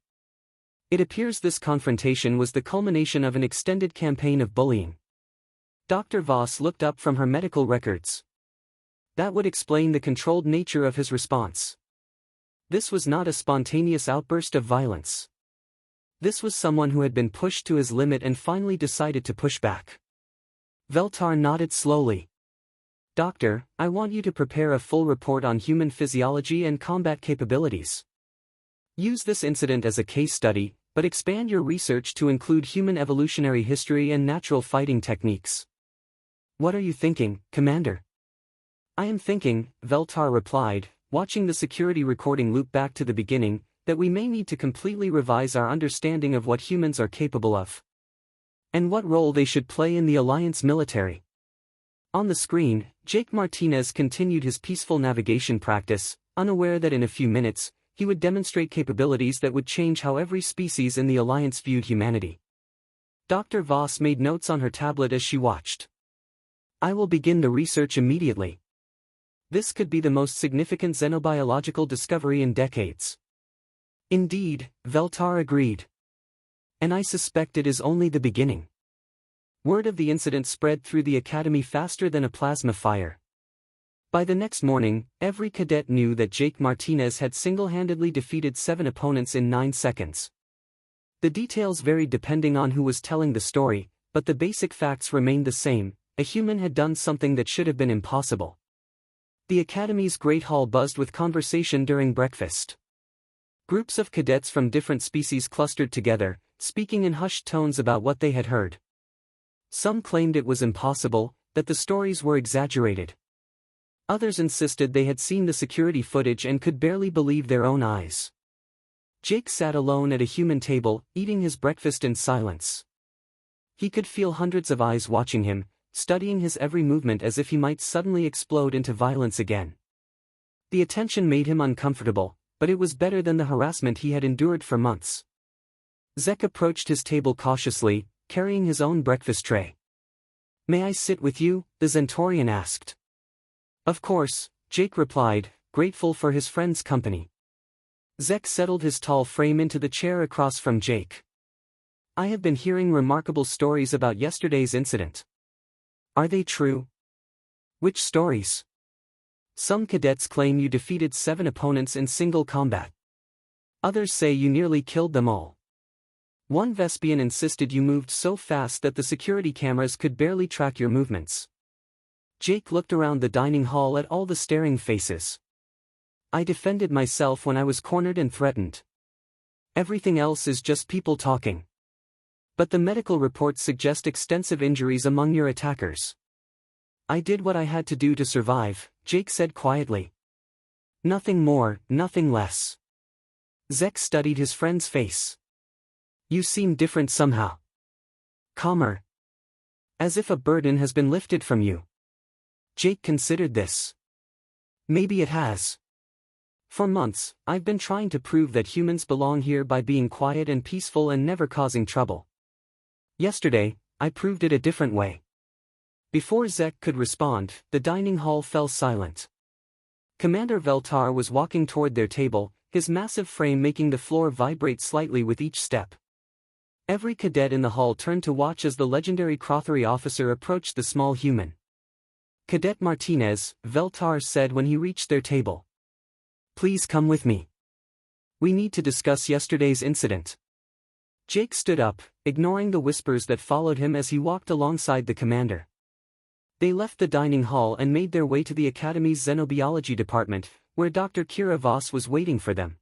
It appears this confrontation was the culmination of an extended campaign of bullying. Dr. Voss looked up from her medical records. That would explain the controlled nature of his response. This was not a spontaneous outburst of violence. This was someone who had been pushed to his limit and finally decided to push back. Veltar nodded slowly. Doctor, I want you to prepare a full report on human physiology and combat capabilities. Use this incident as a case study, but expand your research to include human evolutionary history and natural fighting techniques. What are you thinking, Commander? I am thinking, Veltar replied, watching the security recording loop back to the beginning, that we may need to completely revise our understanding of what humans are capable of. And what role they should play in the Alliance military. On the screen, Jake Martinez continued his peaceful navigation practice, unaware that in a few minutes, he would demonstrate capabilities that would change how every species in the Alliance viewed humanity. Dr. Voss made notes on her tablet as she watched. I will begin the research immediately. This could be the most significant xenobiological discovery in decades. Indeed, Veltar agreed. And I suspect it is only the beginning. Word of the incident spread through the academy faster than a plasma fire. By the next morning, every cadet knew that Jake Martinez had single-handedly defeated 7 opponents in 9 seconds. The details varied depending on who was telling the story, but the basic facts remained the same: a human had done something that should have been impossible. The academy's great hall buzzed with conversation during breakfast. Groups of cadets from different species clustered together, speaking in hushed tones about what they had heard. Some claimed it was impossible, that the stories were exaggerated. Others insisted they had seen the security footage and could barely believe their own eyes. Jake sat alone at a human table, eating his breakfast in silence. He could feel hundreds of eyes watching him, studying his every movement as if he might suddenly explode into violence again. The attention made him uncomfortable, but it was better than the harassment he had endured for months. Zek approached his table cautiously, carrying his own breakfast tray. May I sit with you? The Zentorian asked. Of course, Jake replied, grateful for his friend's company. Zek settled his tall frame into the chair across from Jake. I have been hearing remarkable stories about yesterday's incident. Are they true? Which stories? Some cadets claim you defeated 7 opponents in single combat. Others say you nearly killed them all. One Vespian insisted you moved so fast that the security cameras could barely track your movements. Jake looked around the dining hall at all the staring faces. I defended myself when I was cornered and threatened. Everything else is just people talking. But the medical reports suggest extensive injuries among your attackers. I did what I had to do to survive, Jake said quietly. Nothing more, nothing less. Zek studied his friend's face. You seem different somehow. Calmer. As if a burden has been lifted from you. Jake considered this. Maybe it has. For months, I've been trying to prove that humans belong here by being quiet and peaceful and never causing trouble. Yesterday, I proved it a different way. Before Zek could respond, the dining hall fell silent. Commander Veltar was walking toward their table, his massive frame making the floor vibrate slightly with each step. Every cadet in the hall turned to watch as the legendary Crothery officer approached the small human. Cadet Martinez, Veltar said when he reached their table. Please come with me. We need to discuss yesterday's incident. Jake stood up, ignoring the whispers that followed him as he walked alongside the commander. They left the dining hall and made their way to the Academy's Xenobiology department, where Dr. Kira Voss was waiting for them.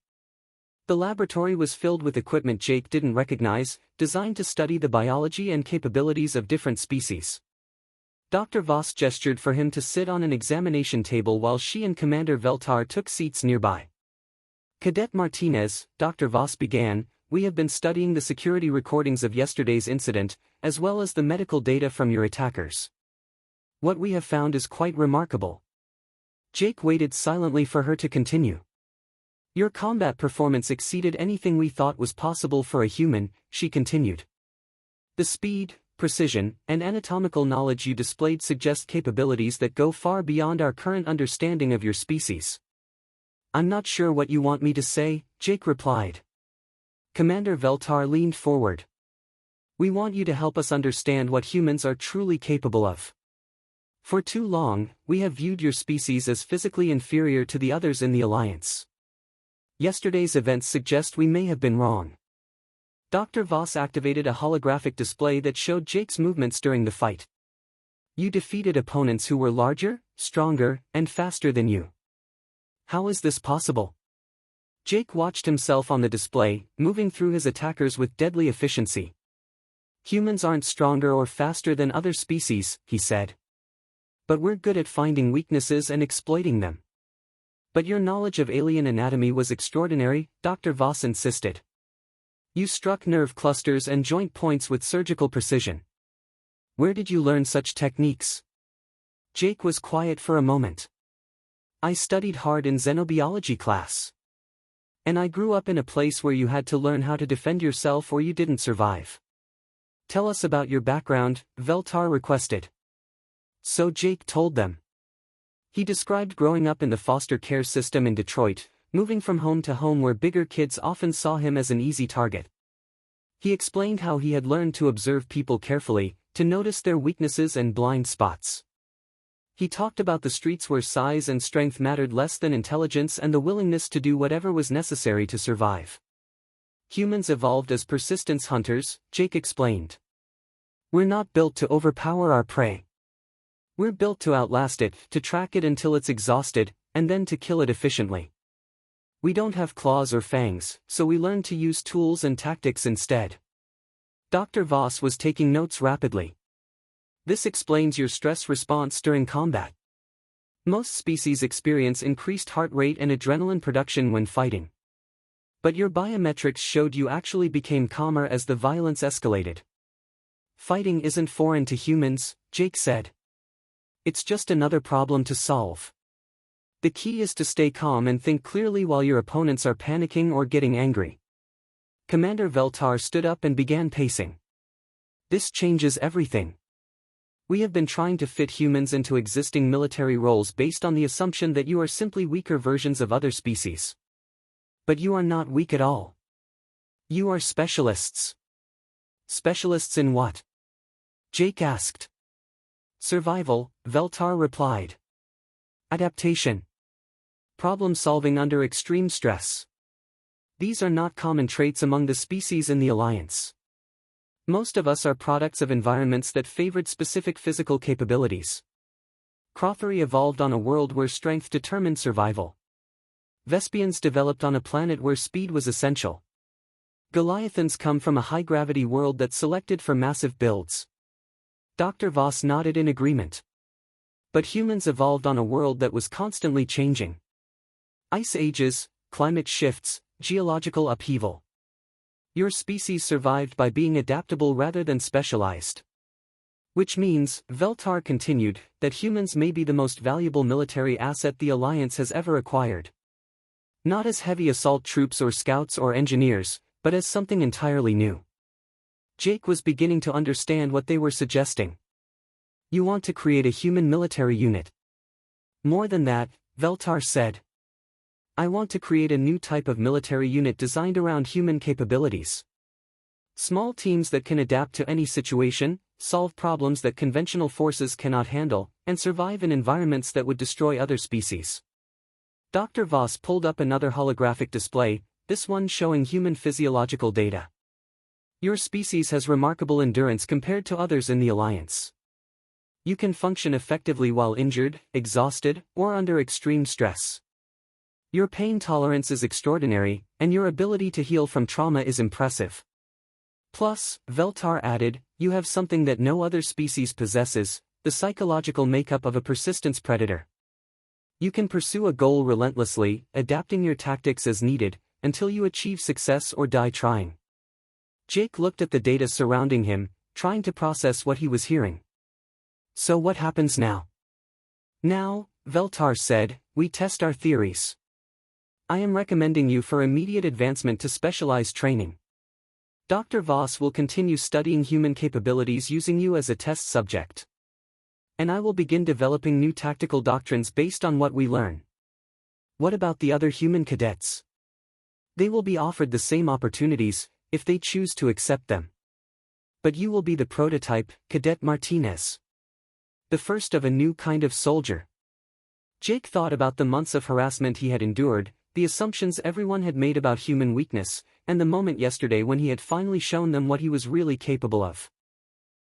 The laboratory was filled with equipment Jake didn't recognize, designed to study the biology and capabilities of different species. Dr. Voss gestured for him to sit on an examination table while she and Commander Veltar took seats nearby. Cadet Martinez, Dr. Voss began, we have been studying the security recordings of yesterday's incident, as well as the medical data from your attackers. What we have found is quite remarkable. Jake waited silently for her to continue. Your combat performance exceeded anything we thought was possible for a human, she continued. The speed, precision, and anatomical knowledge you displayed suggest capabilities that go far beyond our current understanding of your species. I'm not sure what you want me to say, Jake replied. Commander Veltar leaned forward. We want you to help us understand what humans are truly capable of. For too long, we have viewed your species as physically inferior to the others in the Alliance. Yesterday's events suggest we may have been wrong. Dr. Voss activated a holographic display that showed Jake's movements during the fight. You defeated opponents who were larger, stronger, and faster than you. How is this possible? Jake watched himself on the display, moving through his attackers with deadly efficiency. Humans aren't stronger or faster than other species, he said. But we're good at finding weaknesses and exploiting them. But your knowledge of alien anatomy was extraordinary, Dr. Voss insisted. You struck nerve clusters and joint points with surgical precision. Where did you learn such techniques? Jake was quiet for a moment. I studied hard in xenobiology class. And I grew up in a place where you had to learn how to defend yourself or you didn't survive. Tell us about your background, Veltar requested. So Jake told them. He described growing up in the foster care system in Detroit, moving from home to home where bigger kids often saw him as an easy target. He explained how he had learned to observe people carefully, to notice their weaknesses and blind spots. He talked about the streets where size and strength mattered less than intelligence and the willingness to do whatever was necessary to survive. Humans evolved as persistence hunters, Jake explained. We're not built to overpower our prey. We're built to outlast it, to track it until it's exhausted, and then to kill it efficiently. We don't have claws or fangs, so we learn to use tools and tactics instead. Dr. Voss was taking notes rapidly. This explains your stress response during combat. Most species experience increased heart rate and adrenaline production when fighting. But your biometrics showed you actually became calmer as the violence escalated. Fighting isn't foreign to humans, Jake said. It's just another problem to solve. The key is to stay calm and think clearly while your opponents are panicking or getting angry. Commander Veltar stood up and began pacing. This changes everything. We have been trying to fit humans into existing military roles based on the assumption that you are simply weaker versions of other species. But you are not weak at all. You are specialists. Specialists in what? Jake asked. Survival, Veltar replied. Adaptation. Problem solving under extreme stress. These are not common traits among the species in the Alliance. Most of us are products of environments that favored specific physical capabilities. Crothery evolved on a world where strength determined survival. Vespians developed on a planet where speed was essential. Goliathans come from a high-gravity world that selected for massive builds. Dr. Voss nodded in agreement. But humans evolved on a world that was constantly changing. Ice ages, climate shifts, geological upheaval. Your species survived by being adaptable rather than specialized. Which means, Veltar continued, that humans may be the most valuable military asset the Alliance has ever acquired. Not as heavy assault troops or scouts or engineers, but as something entirely new. Jake was beginning to understand what they were suggesting. You want to create a human military unit. More than that, Veltar said. I want to create a new type of military unit designed around human capabilities. Small teams that can adapt to any situation, solve problems that conventional forces cannot handle, and survive in environments that would destroy other species. Dr. Voss pulled up another holographic display, this one showing human physiological data. Your species has remarkable endurance compared to others in the Alliance. You can function effectively while injured, exhausted, or under extreme stress. Your pain tolerance is extraordinary, and your ability to heal from trauma is impressive. Plus, Veltar added, you have something that no other species possesses, the psychological makeup of a persistence predator. You can pursue a goal relentlessly, adapting your tactics as needed, until you achieve success or die trying. Jake looked at the data surrounding him, trying to process what he was hearing. So what happens now? Now, Veltar said, we test our theories. I am recommending you for immediate advancement to specialized training. Dr. Voss will continue studying human capabilities using you as a test subject. And I will begin developing new tactical doctrines based on what we learn. What about the other human cadets? They will be offered the same opportunities, if they choose to accept them. But you will be the prototype, Cadet Martinez. The first of a new kind of soldier. Jake thought about the months of harassment he had endured, the assumptions everyone had made about human weakness, and the moment yesterday when he had finally shown them what he was really capable of.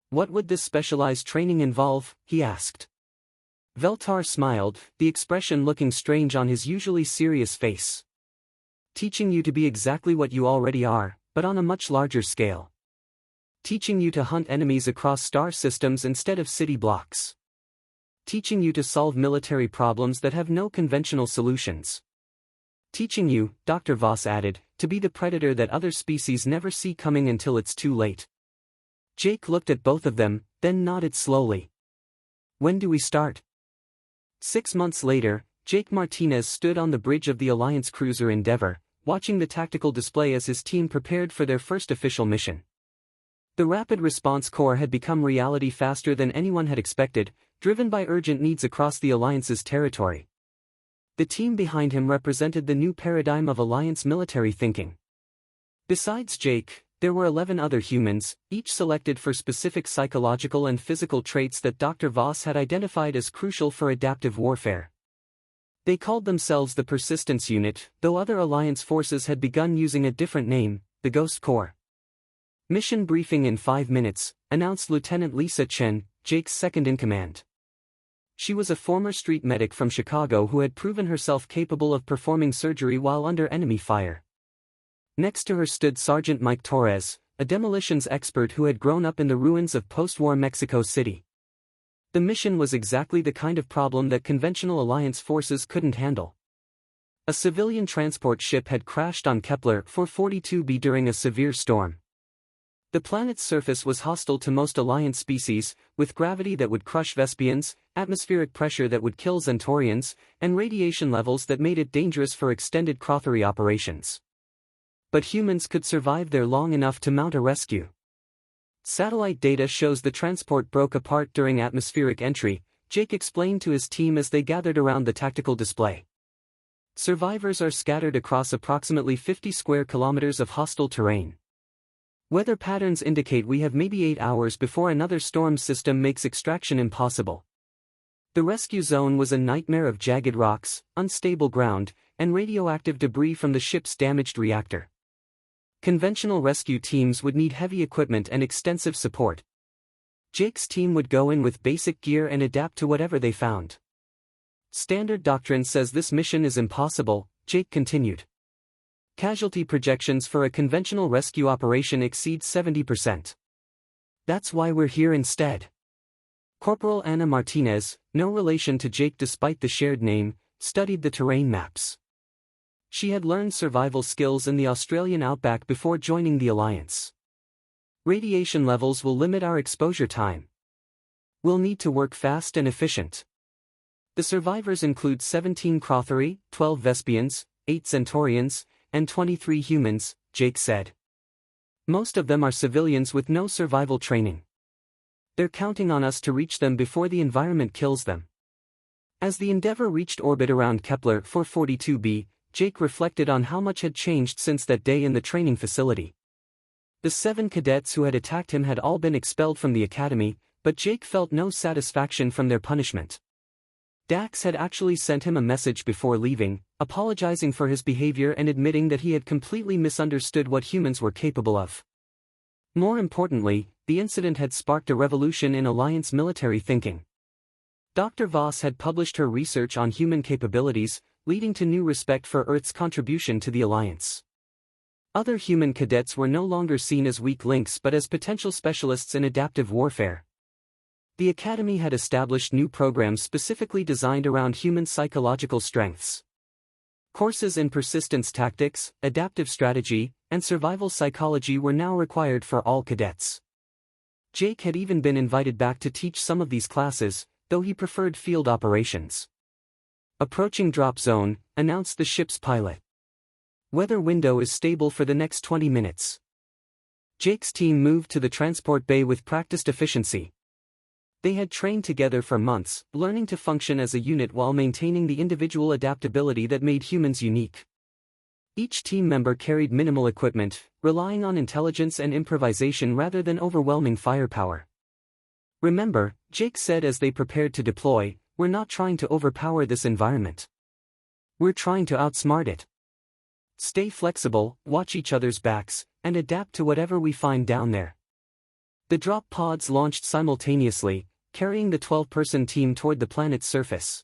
What would this specialized training involve, he asked. Veltar smiled, the expression looking strange on his usually serious face. Teaching you to be exactly what you already are, but on a much larger scale. Teaching you to hunt enemies across star systems instead of city blocks. Teaching you to solve military problems that have no conventional solutions. Teaching you, Dr. Voss added, to be the predator that other species never see coming until it's too late. Jake looked at both of them, then nodded slowly. When do we start? 6 months later, Jake Martinez stood on the bridge of the Alliance cruiser Endeavour, watching the tactical display as his team prepared for their first official mission. The Rapid Response Corps had become reality faster than anyone had expected, driven by urgent needs across the Alliance's territory. The team behind him represented the new paradigm of Alliance military thinking. Besides Jake, there were 11 other humans, each selected for specific psychological and physical traits that Dr. Voss had identified as crucial for adaptive warfare. They called themselves the Persistence Unit, though other Alliance forces had begun using a different name, the Ghost Corps. Mission briefing in 5 minutes, announced Lieutenant Lisa Chen, Jake's second-in-command. She was a former street medic from Chicago who had proven herself capable of performing surgery while under enemy fire. Next to her stood Sergeant Mike Torres, a demolitions expert who had grown up in the ruins of post-war Mexico City. The mission was exactly the kind of problem that conventional Alliance forces couldn't handle. A civilian transport ship had crashed on Kepler 442b during a severe storm. The planet's surface was hostile to most Alliance species, with gravity that would crush Vespians, atmospheric pressure that would kill Xentorians, and radiation levels that made it dangerous for extended crothery operations. But humans could survive there long enough to mount a rescue. Satellite data shows the transport broke apart during atmospheric entry, Jake explained to his team as they gathered around the tactical display. Survivors are scattered across approximately 50 square kilometers of hostile terrain. Weather patterns indicate we have maybe 8 hours before another storm system makes extraction impossible. The rescue zone was a nightmare of jagged rocks, unstable ground, and radioactive debris from the ship's damaged reactor. Conventional rescue teams would need heavy equipment and extensive support. Jake's team would go in with basic gear and adapt to whatever they found. Standard doctrine says this mission is impossible, Jake continued. Casualty projections for a conventional rescue operation exceed 70%. That's why we're here instead. Corporal Anna Martinez, no relation to Jake despite the shared name, studied the terrain maps. She had learned survival skills in the Australian outback before joining the Alliance. Radiation levels will limit our exposure time. We'll need to work fast and efficient. The survivors include 17 Crothari, 12 Vespians, 8 Centaurians, and 23 humans, Jake said. Most of them are civilians with no survival training. They're counting on us to reach them before the environment kills them. As the Endeavour reached orbit around Kepler 442b, Jake reflected on how much had changed since that day in the training facility. The 7 cadets who had attacked him had all been expelled from the academy, but Jake felt no satisfaction from their punishment. Dax had actually sent him a message before leaving, apologizing for his behavior and admitting that he had completely misunderstood what humans were capable of. More importantly, the incident had sparked a revolution in Alliance military thinking. Dr. Voss had published her research on human capabilities, leading to new respect for Earth's contribution to the Alliance. Other human cadets were no longer seen as weak links but as potential specialists in adaptive warfare. The Academy had established new programs specifically designed around human psychological strengths. Courses in persistence tactics, adaptive strategy, and survival psychology were now required for all cadets. Jake had even been invited back to teach some of these classes, though he preferred field operations. Approaching drop zone, announced the ship's pilot. Weather window is stable for the next 20 minutes. Jake's team moved to the transport bay with practiced efficiency. They had trained together for months, learning to function as a unit while maintaining the individual adaptability that made humans unique. Each team member carried minimal equipment, relying on intelligence and improvisation rather than overwhelming firepower. Remember, Jake said as they prepared to deploy, we're not trying to overpower this environment. We're trying to outsmart it. Stay flexible, watch each other's backs, and adapt to whatever we find down there. The drop pods launched simultaneously, carrying the 12-person team toward the planet's surface.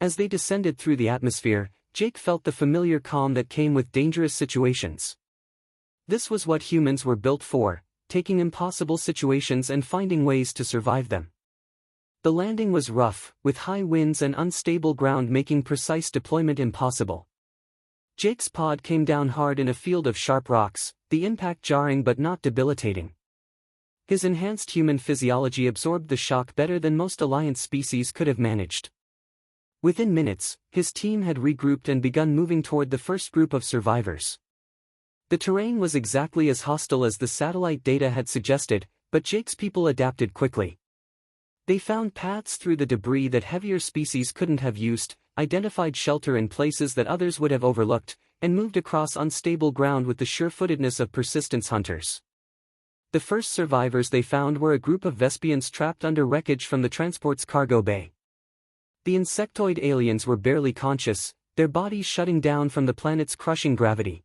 As they descended through the atmosphere, Jake felt the familiar calm that came with dangerous situations. This was what humans were built for, taking impossible situations and finding ways to survive them. The landing was rough, with high winds and unstable ground making precise deployment impossible. Jake's pod came down hard in a field of sharp rocks, the impact jarring but not debilitating. His enhanced human physiology absorbed the shock better than most Alliance species could have managed. Within minutes, his team had regrouped and begun moving toward the first group of survivors. The terrain was exactly as hostile as the satellite data had suggested, but Jake's people adapted quickly. They found paths through the debris that heavier species couldn't have used, identified shelter in places that others would have overlooked, and moved across unstable ground with the sure-footedness of persistence hunters. The first survivors they found were a group of Vespians trapped under wreckage from the transport's cargo bay. The insectoid aliens were barely conscious, their bodies shutting down from the planet's crushing gravity.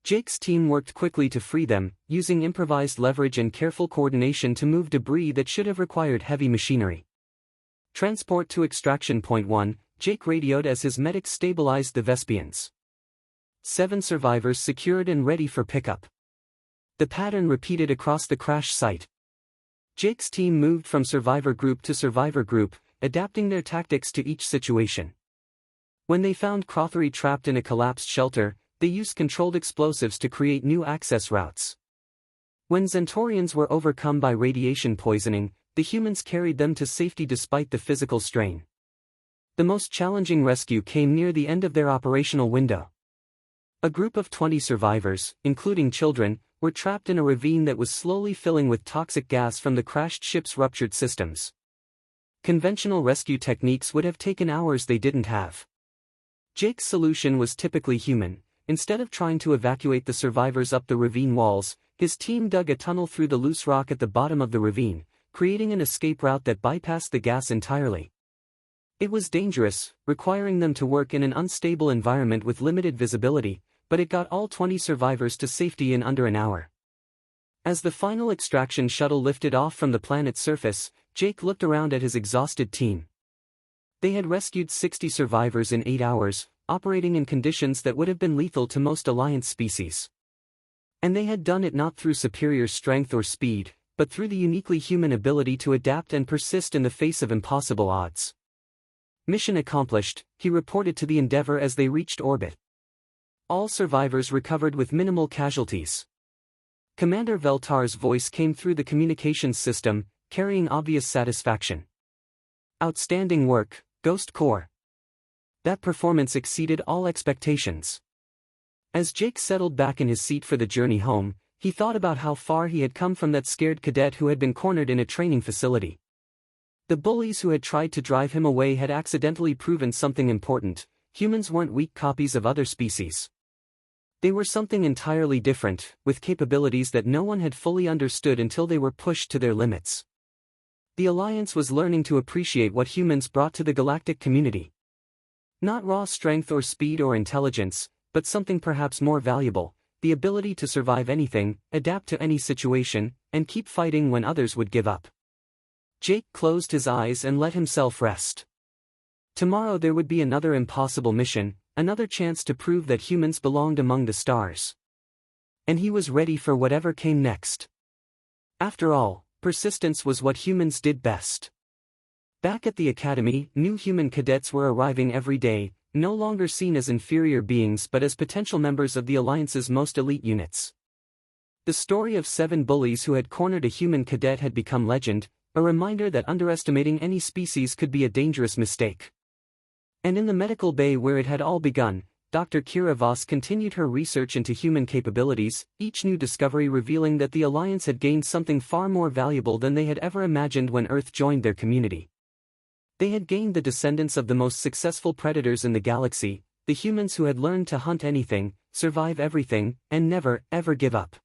Jake's team worked quickly to free them, using improvised leverage and careful coordination to move debris that should have required heavy machinery. Transport to extraction point 1, Jake radioed as his medics stabilized the Vespians. 7 survivors secured and ready for pickup. The pattern repeated across the crash site. Jake's team moved from survivor group to survivor group, adapting their tactics to each situation. When they found Crothari trapped in a collapsed shelter, they used controlled explosives to create new access routes. When Centaurians were overcome by radiation poisoning, the humans carried them to safety despite the physical strain. The most challenging rescue came near the end of their operational window. A group of 20 survivors, including children, were trapped in a ravine that was slowly filling with toxic gas from the crashed ship's ruptured systems. Conventional rescue techniques would have taken hours they didn't have. Jake's solution was typically human. Instead of trying to evacuate the survivors up the ravine walls, his team dug a tunnel through the loose rock at the bottom of the ravine, creating an escape route that bypassed the gas entirely. It was dangerous, requiring them to work in an unstable environment with limited visibility, but it got all 20 survivors to safety in under an hour. As the final extraction shuttle lifted off from the planet's surface, Jake looked around at his exhausted team. They had rescued 60 survivors in 8 hours, operating in conditions that would have been lethal to most Alliance species. And they had done it not through superior strength or speed, but through the uniquely human ability to adapt and persist in the face of impossible odds. Mission accomplished, he reported to the Endeavour as they reached orbit. All survivors recovered with minimal casualties. Commander Veltar's voice came through the communications system, carrying obvious satisfaction. Outstanding work, Ghost Corps. That performance exceeded all expectations. As Jake settled back in his seat for the journey home, he thought about how far he had come from that scared cadet who had been cornered in a training facility. The bullies who had tried to drive him away had accidentally proven something important: humans weren't weak copies of other species. They were something entirely different, with capabilities that no one had fully understood until they were pushed to their limits. The Alliance was learning to appreciate what humans brought to the galactic community. Not raw strength or speed or intelligence, but something perhaps more valuable: the ability to survive anything, adapt to any situation, and keep fighting when others would give up. Jake closed his eyes and let himself rest. Tomorrow there would be another impossible mission, another chance to prove that humans belonged among the stars. And he was ready for whatever came next. After all, persistence was what humans did best. Back at the academy, new human cadets were arriving every day, no longer seen as inferior beings but as potential members of the Alliance's most elite units. The story of 7 bullies who had cornered a human cadet had become legend, a reminder that underestimating any species could be a dangerous mistake. And in the medical bay where it had all begun, Dr. Kira Voss continued her research into human capabilities, each new discovery revealing that the Alliance had gained something far more valuable than they had ever imagined when Earth joined their community. They had gained the descendants of the most successful predators in the galaxy, the humans who had learned to hunt anything, survive everything, and never, ever give up.